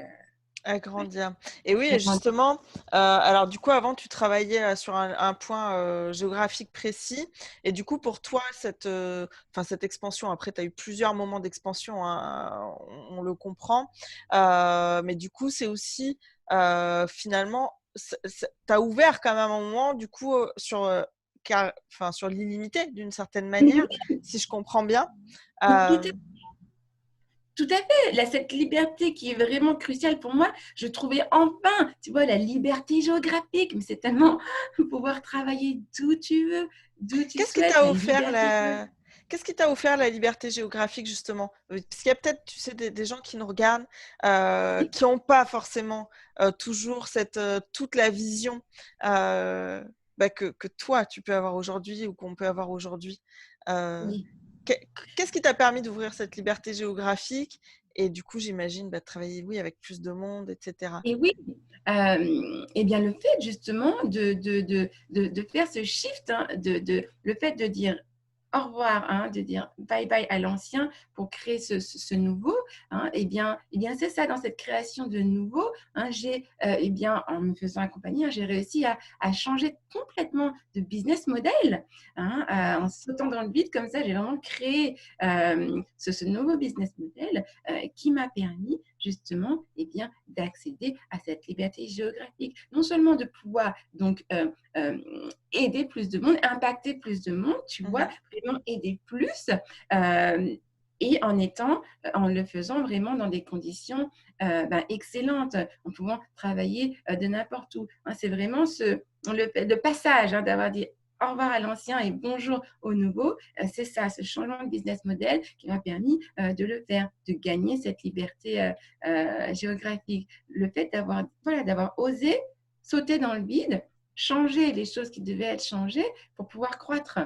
Agrandir. Et oui, et Agrandir. justement, alors du coup, avant, tu travaillais sur un point géographique précis. Et du coup, pour toi, cette expansion, après, tu as eu plusieurs moments d'expansion, hein, on le comprend. Mais du coup, c'est aussi, finalement, tu as ouvert quand même un moment, du coup, sur l'illimité, d'une certaine manière, si je comprends bien. Tout Euh, Tout à fait. Là, cette liberté qui est vraiment cruciale pour moi, je trouvais enfin, tu vois, la liberté géographique. Mais c'est tellement pouvoir travailler d'où tu veux, d'où tu Qu'est-ce qui souhaites, t'a la offert liberté. Qu'est-ce qui t'a offert la liberté géographique, justement? Parce qu'il y a peut-être, tu sais, des gens qui nous regardent, qui n'ont pas forcément toujours toute la vision que toi, tu peux avoir aujourd'hui ou qu'on peut avoir aujourd'hui. Euh, Oui. qu'est- Qu'est-ce qui t'a permis d'ouvrir cette liberté géographique? Et du coup, j'imagine, de travailler, oui, avec plus de monde, etc. Et oui, eh bien, le fait justement de faire ce shift, hein, le fait de dire au revoir, hein, de dire bye bye à l'ancien pour créer ce nouveau, hein, eh bien c'est ça, dans cette création de nouveau, hein, eh bien, en me faisant accompagner, hein, j'ai réussi à changer complètement de business model, hein, en sautant dans le vide comme ça, j'ai vraiment créé ce nouveau business model qui m'a permis justement d'accéder à cette liberté géographique. Non seulement de pouvoir donc aider plus de monde, impacter plus de monde, tu vois, Mhm. vraiment aider plus. Et en le faisant vraiment dans des conditions excellentes, en pouvant travailler de n'importe où. Hein, c'est vraiment le passage, hein, d'avoir dit au revoir à l'ancien et bonjour au nouveau. C'est ça, ce changement de business model qui m'a permis de le faire, de gagner cette liberté géographique. Le fait d'avoir osé sauter dans le vide, changer les choses qui devaient être changées pour pouvoir croître.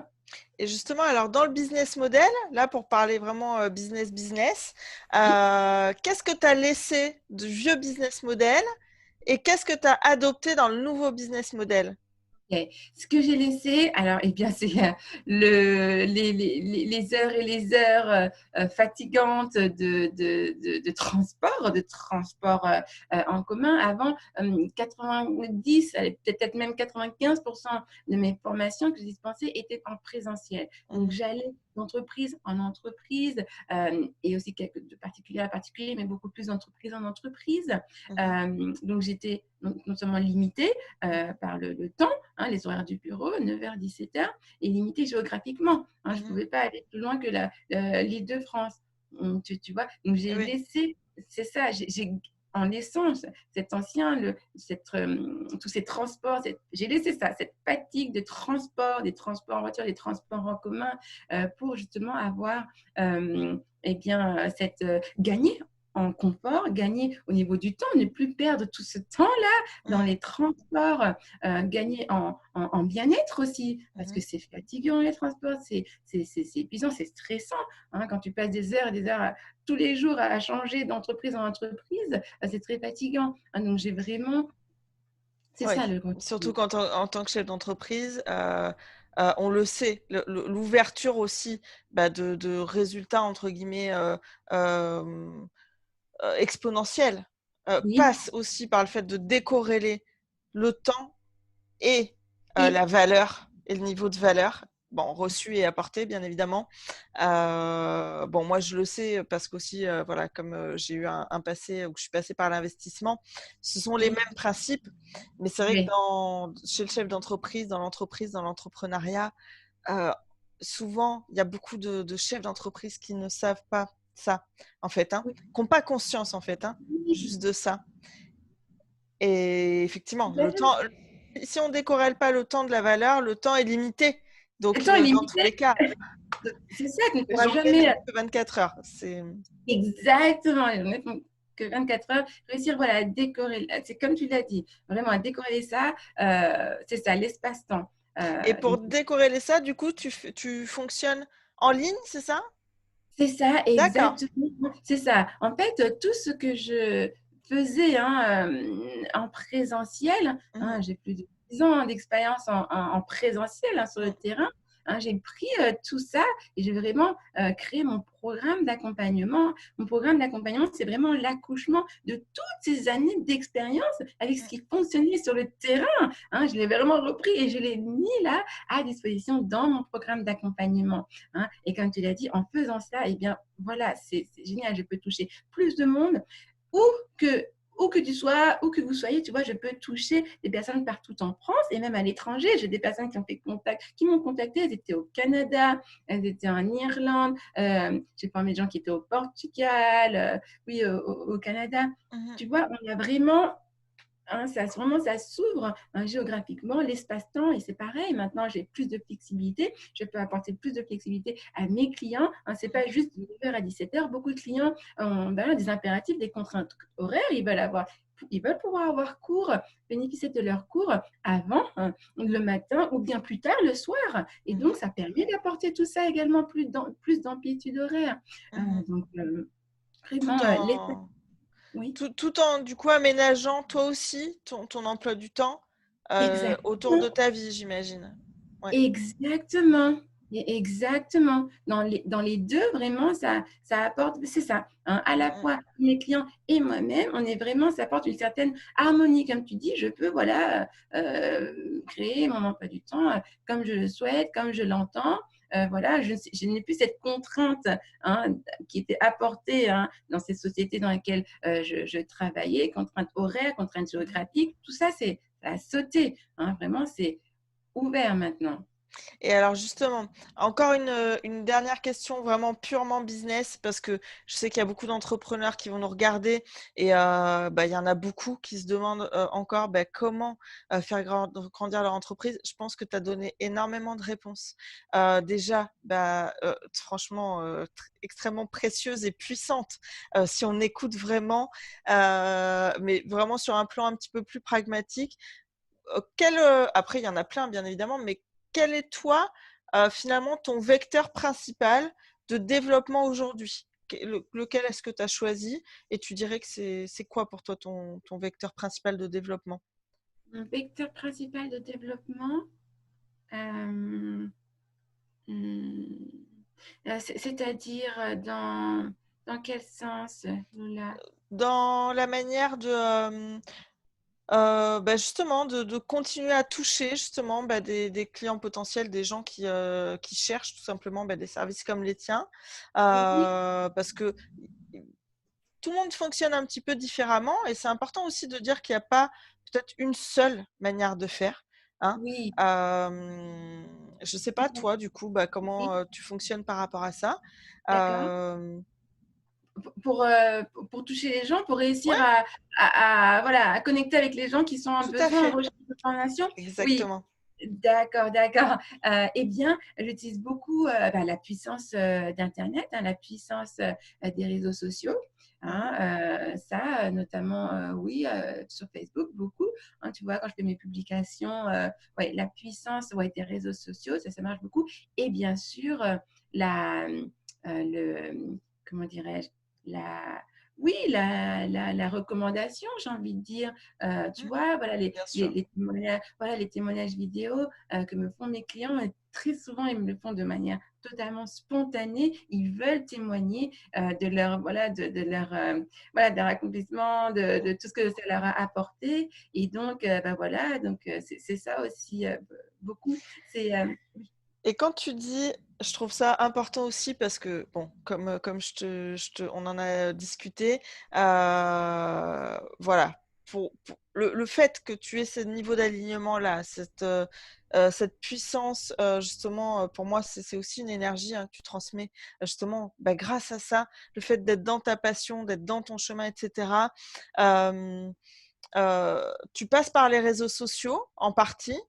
Et justement, alors dans le business model, là pour parler vraiment business, Oui. qu'est-ce que tu as laissé du vieux business model et qu'est-ce que tu as adopté dans le nouveau business model? Ok. Ce que j'ai laissé, alors, eh bien, c'est les heures et les heures fatigantes de transport en commun. Avant, 90, peut-être même 95% de mes formations que je dispensais étaient en présentiel. Donc, Mhm, j'allais d'entreprise en entreprise et aussi quelques de particulier à particulier, mais beaucoup plus d'entreprise en entreprise. mhm, Donc, j'étais non seulement limitée par le temps, hein, les horaires du bureau, 9h, 17h, est limité géographiquement. Hein, je ne mhm. pouvais pas aller plus loin que l'Île-de-France. Tu vois, donc j'ai Oui, laissé, c'est ça, en laissant cet ancien, tous ces transports, j'ai laissé ça, cette fatigue de transport, des transports en voiture, des transports en commun, pour justement avoir, gagner en confort, gagner au niveau du temps, ne plus perdre tout ce temps-là dans mhm, les transports, gagner en bien-être aussi, parce que mhm. c'est fatigant les transports, c'est épuisant, c'est stressant. Hein, quand tu passes des heures et des heures tous les jours à changer d'entreprise en entreprise, c'est très fatigant. Hein, donc j'ai vraiment, c'est Oui, ça le surtout retour. quand en tant que chef d'entreprise, on le sait, l'ouverture aussi de résultats entre guillemets euh, exponentiels Oui, passe aussi par le fait de décorréler le temps et et la valeur et le niveau de valeur, bon, reçu et apporté, bien évidemment. Bon, moi, je le sais parce qu'aussi, voilà, comme j'ai eu un passé où je suis passée par l'investissement, ce sont les oui, mêmes principes, mais c'est vrai que oui, chez le chef d'entreprise, dans l'entreprise, dans l'entrepreneuriat, euh, souvent, il y a beaucoup de chefs d'entreprise qui ne savent pas ça, en fait, hein, oui, qui n'ont pas conscience, en fait, hein, oui, juste de ça. Et effectivement, tout à le temps, fait. si on décorrèle pas le temps de la valeur, le temps est limité. Donc, Le temps est dans tous limité, les cas, c'est ça, tu ne les pourras journées ne jamais. font que 24 heures. C'est... Exactement, et honnêtement, que 24 heures, réussir voilà, à décorer, c'est comme tu l'as dit, vraiment à décorer ça, c'est ça, l'espace-temps. Et pour Donc, décorréler ça, du coup, tu fonctionnes en ligne, c'est ça? c'est ça, D'accord. exactement, c'est ça. En fait, tout ce que je faisais hein, en présentiel, hein, Mhm, j'ai plus de 10 ans hein, d'expérience en présentiel hein, sur le mhm, terrain, hein. J'ai pris tout ça et j'ai vraiment créé mon programme d'accompagnement. Mon programme d'accompagnement, c'est vraiment l'accouchement de toutes ces années d'expérience avec ce qui fonctionnait sur le terrain, hein. Je l'ai vraiment repris et je l'ai mis là à disposition dans mon programme d'accompagnement, hein. Et comme tu l'as dit, en faisant ça, eh bien, voilà, c'est génial. Je peux toucher plus de monde ou que où que tu sois, où que vous soyez, tu vois, je peux toucher des personnes partout en France et même à l'étranger. J'ai des personnes qui ont fait contact, qui m'ont contacté. Elles étaient au Canada, elles étaient en Irlande. J'ai formé des gens qui étaient au Portugal, oui, au Canada. Mmh. Tu vois, on a vraiment hein, ça s'ouvre hein, géographiquement, l'espace-temps, et c'est pareil. Maintenant, j'ai plus de flexibilité. Je peux apporter plus de flexibilité à mes clients. Hein, c'est pas juste de 9h à 17h. Beaucoup de clients ont des impératifs, des contraintes horaires. Ils veulent pouvoir avoir cours, bénéficier de leurs cours avant le matin ou bien plus tard le soir. Et Mmh. donc, ça permet d'apporter tout ça également plus d'amplitude horaire. Mmh. Donc, Tout vraiment, l'état. en Oui, tout en du coup aménageant toi aussi ton emploi du temps, autour de exactement. ta vie, j'imagine? Ouais. Exactement, exactement. Dans les 2 vraiment, ça apporte c'est ça, hein, à Mmh la mh. fois mes clients et moi-même, on est vraiment ça apporte une certaine harmonie. Comme tu dis, je peux, voilà, créer mon emploi du temps, comme je le souhaite, comme je l'entends. Voilà, je n'ai plus cette contrainte, hein, qui était apportée, hein, dans ces sociétés dans lesquelles, je travaillais, contraintes horaires, contraintes Mmh. géographiques, tout ça, ça a sauté, hein. Vraiment, c'est ouvert maintenant. Et alors justement, encore une dernière question vraiment purement business, parce que je sais qu'il y a beaucoup d'entrepreneurs qui vont nous regarder et bah, il y en a beaucoup qui se demandent, encore, bah, comment, faire grandir leur entreprise. Je pense que tu as donné énormément de réponses. Déjà, bah, franchement, extrêmement précieuses et puissantes, si on écoute vraiment, mais vraiment sur un plan un petit peu plus pragmatique. Après il y en a plein bien évidemment, mais quel est toi, finalement ton vecteur principal de développement aujourd'hui? Lequel est-ce que tu as choisi et tu dirais que c'est quoi pour toi ton vecteur principal de développement? Mon vecteur principal de développement, euh, hmm, c'est-à-dire dans quel sens, Lola? Dans la manière de, bah, justement de continuer à toucher justement, bah, des clients potentiels, des gens qui cherchent tout simplement, bah, des services comme les tiens. Oui, Parce que tout le monde fonctionne un petit peu différemment et c'est important aussi de dire qu'il n'y a pas peut-être une seule manière de faire, hein. oui, Je sais tout pas à toi du coup, bah, fait, comment, tu fonctionnes par rapport à ça? d'accord. Hem, Pour toucher les gens, pour réussir ouais, voilà, à connecter avec les gens qui sont en tout à besoin, en fait, recherche de formation. Oui, exactement. d'accord, d'accord. Eh bien, j'utilise beaucoup la puissance d'Internet, hein, la puissance des réseaux sociaux. Mmh. Hein, ça, notamment, oui, sur Facebook, beaucoup. Hein, tu vois, quand je fais mes publications, ouais, la puissance ouais, des réseaux sociaux, ça marche beaucoup. Et bien sûr, le, comment dirais-je, la, oui, la recommandation, j'ai envie de dire. Tu Mmh. vois, voilà, Bien sûr. les témoignages vidéo que me font mes clients. Et très souvent, ils me le font de manière totalement spontanée. Ils veulent témoigner de leur, voilà, voilà, de leur accomplissement, de tout ce que ça leur a apporté. Et donc, voilà, donc c'est ça aussi beaucoup. C'est Et quand tu dis je trouve ça important aussi parce que bon, comme on en a discuté, voilà, pour le fait que tu aies ce niveau d'alignement-là, cette puissance, justement, pour moi, c'est aussi une énergie, hein, que tu transmets, justement, bah, grâce à ça, le fait d'être dans ta passion, d'être dans ton chemin et cetera. Hem, Tu passes par les réseaux sociaux en partie.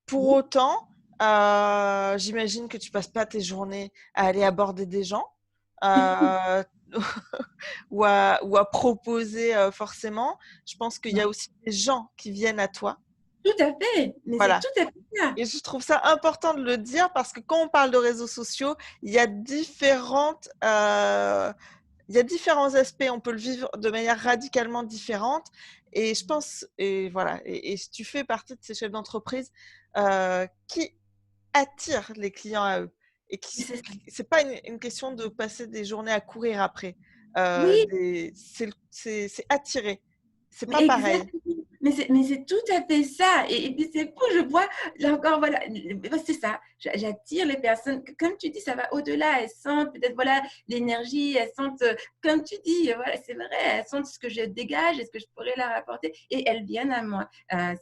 Pour oui, autant, j'imagine que tu passes pas tes journées à aller aborder des gens, heu, ou à proposer, forcément. Je pense qu'il y a non, aussi des gens qui viennent à toi. tout à fait, mais c'est Voilà. tout à fait ça. Et je trouve ça important de le dire parce que quand on parle de réseaux sociaux, il y a différents aspects. On peut le vivre de manière radicalement différente. Et je pense, et voilà, et si tu fais partie de ces chefs d'entreprise qui attirent les clients à eux et C'est ça. c'est pas une question de passer des journées à courir après. Oui, C'est attirer. C'est mais pas pareil. exactement. Mais c'est tout à fait ça. Et puis c'est fou, je vois, là encore, voilà, c'est ça. J'attire les personnes. Comme tu dis, ça va au-delà. Elles sentent peut-être, voilà, l'énergie. Elles sentent, comme tu dis, voilà, c'est vrai. Elles sentent ce que je dégage et ce que je pourrais leur apporter. Et elles viennent à moi,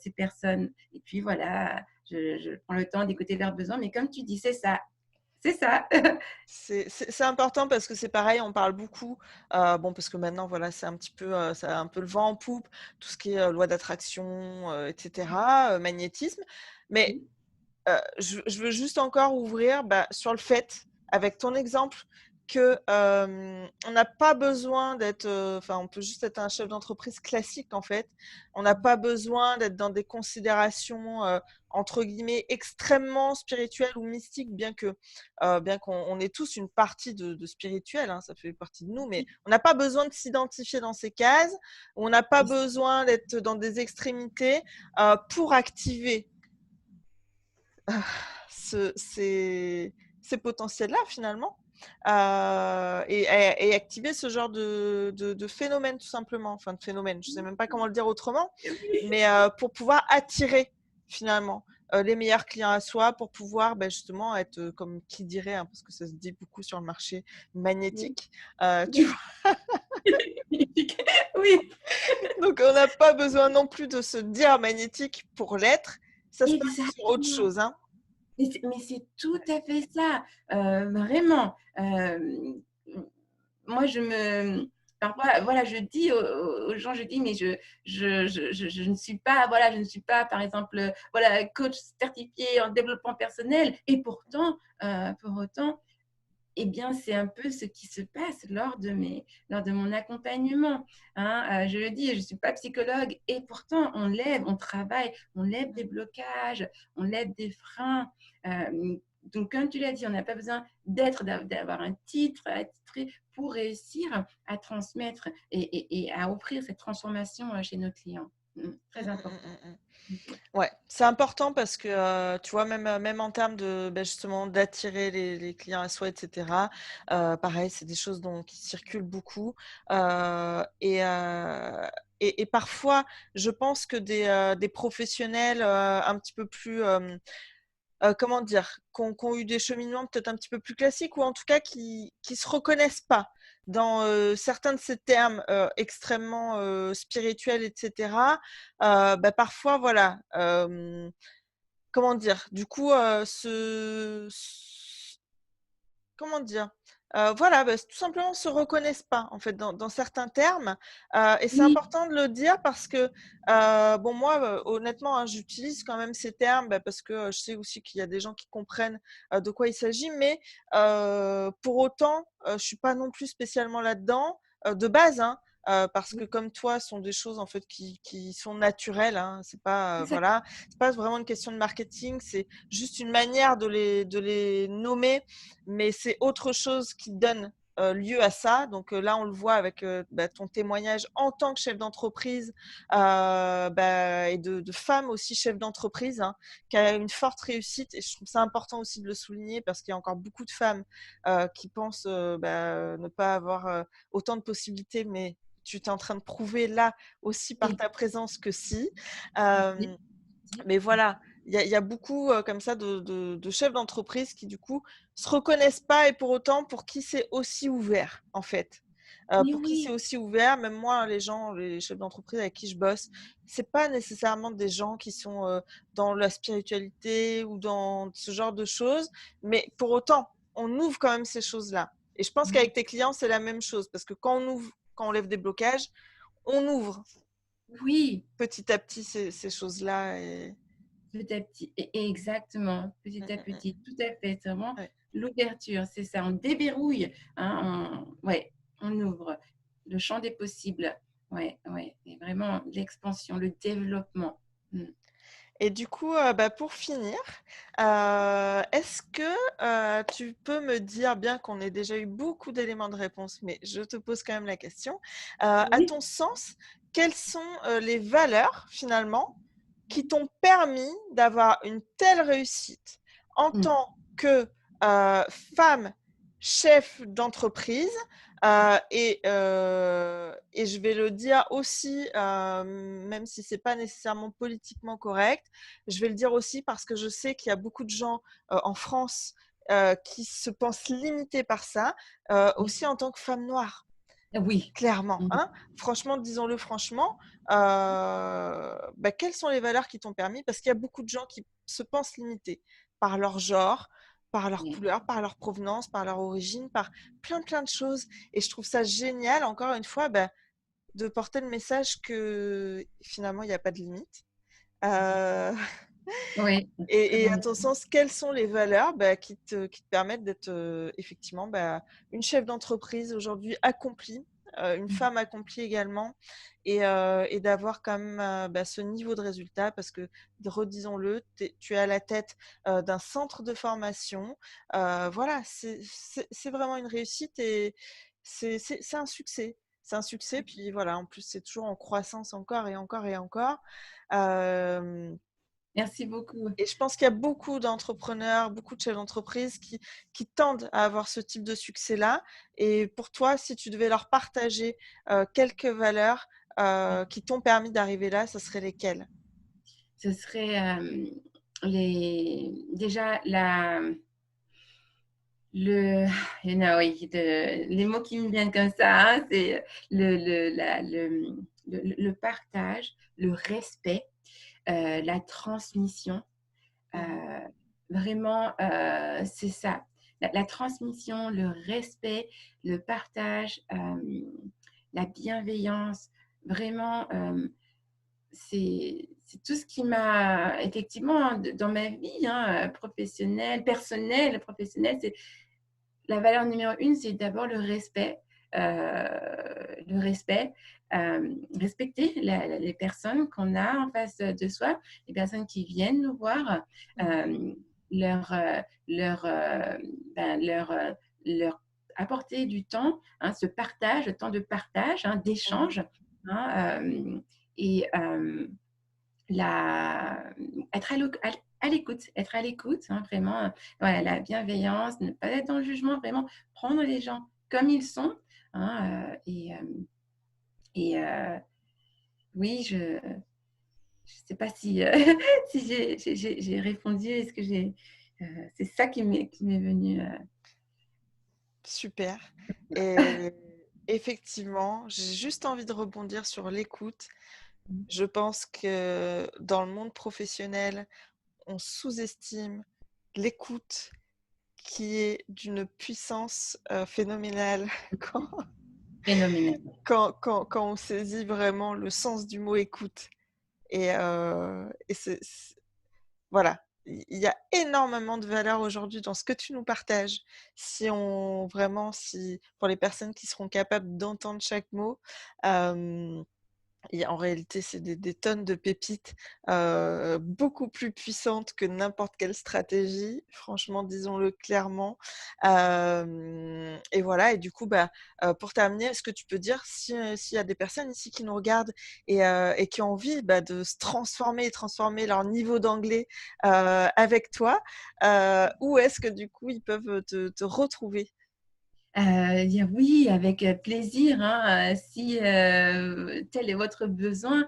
ces personnes. Et puis voilà, je prends le temps d'écouter leurs besoins. Mais comme tu dis, c'est ça. C'est ça. C'est important parce que c'est pareil, on parle beaucoup, bon parce que maintenant voilà, c'est un petit peu, ça a un peu le vent en poupe, tout ce qui est, loi d'attraction, et cetera, magnétisme. Mais, Oui, je veux juste encore ouvrir, bah, sur le fait, avec ton exemple, que, on n'a pas besoin d'être, enfin, on peut juste être un chef d'entreprise classique, en fait. On n'a pas besoin d'être dans des considérations, entre guillemets «extrêmement spirituelles» ou mystiques, bien qu'on ait tous une partie de spirituel, hein, ça fait partie de nous, mais on n'a pas besoin de s'identifier dans ces cases. On n'a pas besoin d'être dans des extrémités, pour activer ce ces potentiels-là finalement, et activer ce genre de phénomène tout simplement, enfin de phénomène, je sais même pas comment le dire autrement, mais pour pouvoir attirer finalement, les meilleurs clients à soi, pour pouvoir, bah, justement être, comme qui dirait, hein, parce que ça se dit beaucoup sur le marché, oui, magnétique, tu vois? oui. Oui, Donc on n'a pas besoin non plus de se dire magnétique pour l'être, ça se passe sur autre exactement. chose, hein. Mais c'est tout à fait ça, vraiment. Moi, parfois, voilà, je dis aux gens, je dis: «Mais je ne suis pas, voilà, je ne suis pas, par exemple, voilà, coach certifié en développement personnel» et pourtant, pour autant, eh bien, c'est un peu ce qui se passe lors de mon accompagnement, hein. Je le dis, je ne suis pas psychologue et pourtant on travaille, on lève des blocages, on lève des freins. Donc comme tu l'as dit, on n'a pas besoin d'avoir un titre attitré pour réussir à transmettre et à offrir cette transformation, chez nos clients. Mmh, Très mmh, important. mmh, mmh. Ouais, c'est important parce que, tu vois, même en termes de, bah, justement d'attirer les clients à soi et cetera, pareil, c'est des choses qui circulent beaucoup, et parfois, je pense que des professionnels, un petit peu plus, comment dire? Qui ont eu des cheminements peut-être un petit peu plus classiques ou en tout cas qui se reconnaissent pas dans, certains de ces termes, extrêmement, spirituels et cetera, bah, parfois voilà, comment dire? Du coup, comment dire? Voilà, bah, tout simplement se reconnaissent pas, en fait, dans certains termes, et c'est Oui, important de le dire parce que, bon, moi, honnêtement, hein, j'utilise quand même ces termes, bah, parce que, je sais aussi qu'il y a des gens qui comprennent, de quoi il s'agit, mais pour autant, je suis pas non plus spécialement là-dedans, de base, hein, parce que oui, comme toi, ce sont des choses, en fait, qui sont naturelles, hein. C'est pas, c'est ça. voilà, c'est pas vraiment une question de marketing, c'est juste une manière de les nommer, mais c'est autre chose qui donne, lieu à ça. Donc, là, on le voit avec, bah, ton témoignage en tant que chef d'entreprise, bah, et de femme aussi chef d'entreprise, hein, qui a une forte réussite et je trouve ça important aussi de le souligner parce qu'il y a encore beaucoup de femmes, qui pensent, bah, ne pas avoir, autant de possibilités, mais tu es en train de prouver là aussi par Oui, ta présence que si. oui, Hem oui. mais voilà, il y a beaucoup, comme ça de chefs d'entreprise qui du coup se reconnaissent pas et pour autant pour qui c'est aussi ouvert, en fait. Mais Pour qui c'est oui, aussi ouvert, même moi, les chefs d'entreprise avec qui je bosse, c'est pas nécessairement des gens qui sont, dans la spiritualité ou dans ce genre de choses, mais pour autant, on ouvre quand même ces choses-là et je pense oui, qu'avec tes clients, c'est la même chose parce que quand on lève des blocages, on ouvre oui. petit à petit ces choses-là et Petit à petit, exactement, mmh, petit à mmh, petit, tout à fait. C'est vraiment ouais. l'ouverture, c'est ça. On déverrouille, hein, ouais, on ouvre le champ des possibles. Ouais, ouais, et vraiment l'expansion, le développement. Mmh. Et du coup, bah, pour finir, est-ce que, tu peux me dire, bien qu'on ait déjà eu beaucoup d'éléments de réponse, mais je te pose quand même la question, à Oui. ton sens, quelles sont, les valeurs finalement qui t'ont permis d'avoir une telle réussite en Mmh. tant que femme chef d'entreprise, et je vais le dire aussi, même si c'est pas nécessairement politiquement correct, je vais le dire aussi parce que je sais qu'il y a beaucoup de gens en France qui se pensent limités par ça, Oui. aussi en tant que femme noire. Oui. Clairement, Mmh. hein. Franchement, disons-le franchement, quelles sont les valeurs qui t'ont permis? Parce qu'il y a beaucoup de gens qui se pensent limités par leur genre, par leur Oui. couleur, par leur provenance, par leur origine, par plein de choses et je trouve ça génial, encore une fois, de porter le message que finalement il y a pas de limite. Heu Oui, très et bon à ton message. sens, quelles sont les valeurs, qui te permettent d'être, effectivement, une chef d'entreprise aujourd'hui accomplie, une Mmh. femme accomplie également et d'avoir quand même, ce niveau de résultat? Parce que redisons-le, tu es à la tête, d'un centre de formation, voilà, c'est vraiment une réussite et c'est un succès. C'est un succès, puis voilà, en plus, c'est toujours en croissance encore et encore et encore. Hem Merci beaucoup. et je pense qu'il y a beaucoup d'entrepreneurs, beaucoup de chefs d'entreprise qui tendent à avoir ce type de succès-là et pour toi, si tu devais leur partager, quelques valeurs, Oui. qui t'ont permis d'arriver là, ce serait lesquelles? Ce serait, les déjà la le il y en a, oui, les mots qui me viennent comme ça, hein, c'est le partage, le respect, la transmission. Mmh. Vraiment, c'est ça. La transmission, le respect, le partage, la bienveillance, vraiment, c'est tout ce qui m'a effectivement, hein, dans ma vie, hein, professionnelle, personnelle, professionnelle, c'est la valeur numéro une, c'est d'abord le respect, respecter les personnes qu'on a en face de soi, les personnes qui viennent nous voir, Mmh. hem, leur, leur, leur apporter du temps, hein, ce partage, le temps de partage, hein, Mmh. d'échange, hein, et la être à l'écoute, être à l'écoute, hein, vraiment, voilà, la bienveillance, ne pas être dans le jugement, vraiment prendre les gens comme ils sont, hein, et oui, je ne sais pas si, si j'ai répondu. Est-ce que c'est ça qui m'est venu, Super et effectivement, j'ai juste envie de rebondir sur l'écoute. mmh, Je pense que dans le monde professionnel, on sous-estime l'écoute qui est d'une puissance, phénoménale quand phénoménal. quand on saisit vraiment le sens du mot écoute et c'est voilà, il y a énormément de valeur aujourd'hui dans ce que tu nous partages. Si pour les personnes qui seront capables d'entendre chaque mot, hem et en réalité, c'est des tonnes de pépites, beaucoup plus puissantes que n'importe quelle stratégie, franchement, disons-le clairement. Et voilà et du coup, pour terminer, est-ce que tu peux dire si, s'il y a des personnes ici qui nous regardent et qui ont envie, de se transformer et transformer leur niveau d'anglais, avec toi, où est-ce que du coup ils peuvent, te retrouver? Dire oui avec, plaisir, hein, si, tel est votre besoin,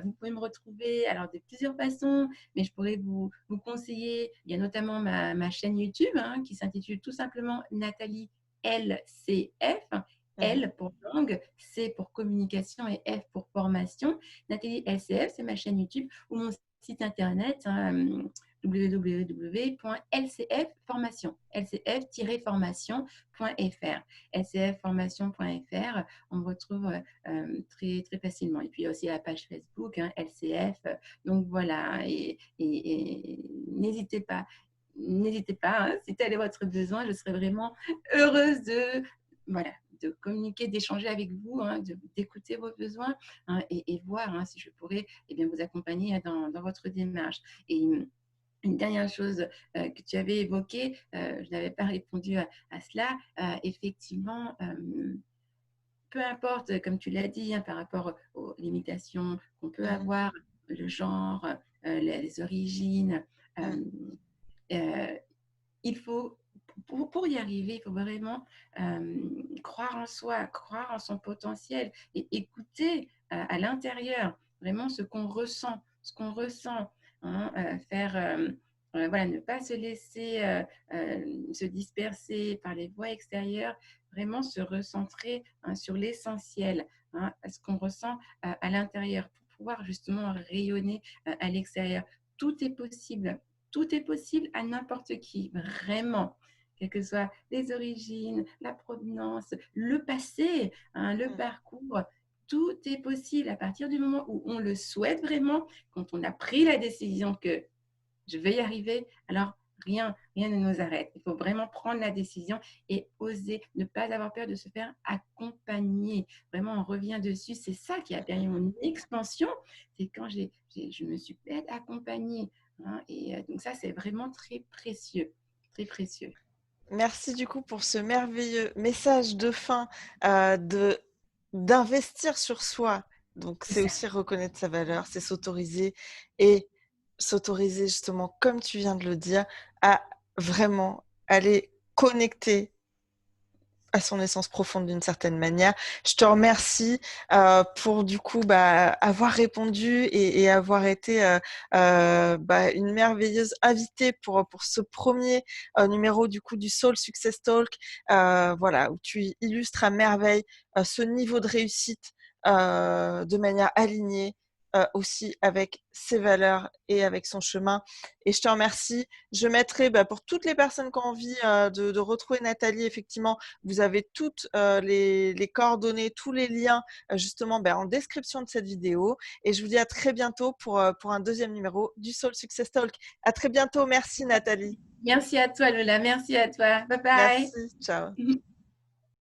vous pouvez me retrouver alors de plusieurs façons, mais je pourrais vous conseiller, il y a notamment ma chaîne YouTube, hein, qui s'intitule tout simplement Nathalie LCF. Mmh. L pour langue, C pour communication et F pour formation. Nathalie LCF, c'est ma chaîne YouTube ou mon site internet, hein, www.lcfformation, lcf-formation.fr. lcfformation.fr, on me retrouve très, très facilement. Et puis aussi la page Facebook, hein, LCF. Donc voilà, et n'hésitez pas, hein, si tel est votre besoin, je serais vraiment heureuse voilà, de communiquer, d'échanger avec vous, hein, d'écouter vos besoins, hein, et voir, hein, si je pourrais, eh bien, vous accompagner dans votre démarche. Et une dernière chose que tu avais évoquée, je n'avais pas répondu à cela. Effectivement, peu importe, comme tu l'as dit, hein, par rapport aux limitations qu'on peut Mmh. avoir, le genre, les origines, Mmh. euh, Il faut, pour y arriver, il faut vraiment croire en soi, croire en son potentiel et écouter à l'intérieur vraiment ce qu'on ressent, hein, voilà, ne pas se laisser se disperser par les voies extérieures, vraiment se recentrer hein, sur l'essentiel, hein, ce qu'on ressent à l'intérieur pour pouvoir justement rayonner à l'extérieur. Tout est possible. Tout est possible à n'importe qui, vraiment, quelles que soient les origines, la provenance, le passé, hein, le Mmh. parcours. Tout est possible à partir du moment où on le souhaite vraiment, quand on a pris la décision que je vais y arriver, alors rien ne nous arrête. Il faut vraiment prendre la décision et oser, ne pas avoir peur de se faire accompagner. Vraiment, on revient dessus. C'est ça qui a permis mon expansion. C'est quand je me suis fait accompagner, hein, et donc ça, c'est vraiment très précieux. Très précieux. Merci du coup pour ce merveilleux message de fin, de d'investir sur soi. Donc C'est c'est ça. aussi reconnaître sa valeur, c'est s'autoriser et s'autoriser justement, comme tu viens de le dire, à vraiment aller connecter à son essence profonde d'une certaine manière. Je te remercie pour du coup avoir répondu et avoir été une merveilleuse invitée pour ce premier numéro du coup du Soul Success Talk, voilà, où tu illustres à merveille ce niveau de réussite de manière alignée aussi avec ses valeurs et avec son chemin. Et je te remercie. Je mettrai pour toutes les personnes qui ont envie de retrouver Nathalie, effectivement, vous avez toutes les coordonnées, tous les liens justement en description de cette vidéo. Et je vous dis à très bientôt pour un deuxième numéro du Soul Success Talk. À très bientôt. Merci Nathalie. Merci à toi, Lola. Merci à toi. Bye bye. Merci. Ciao.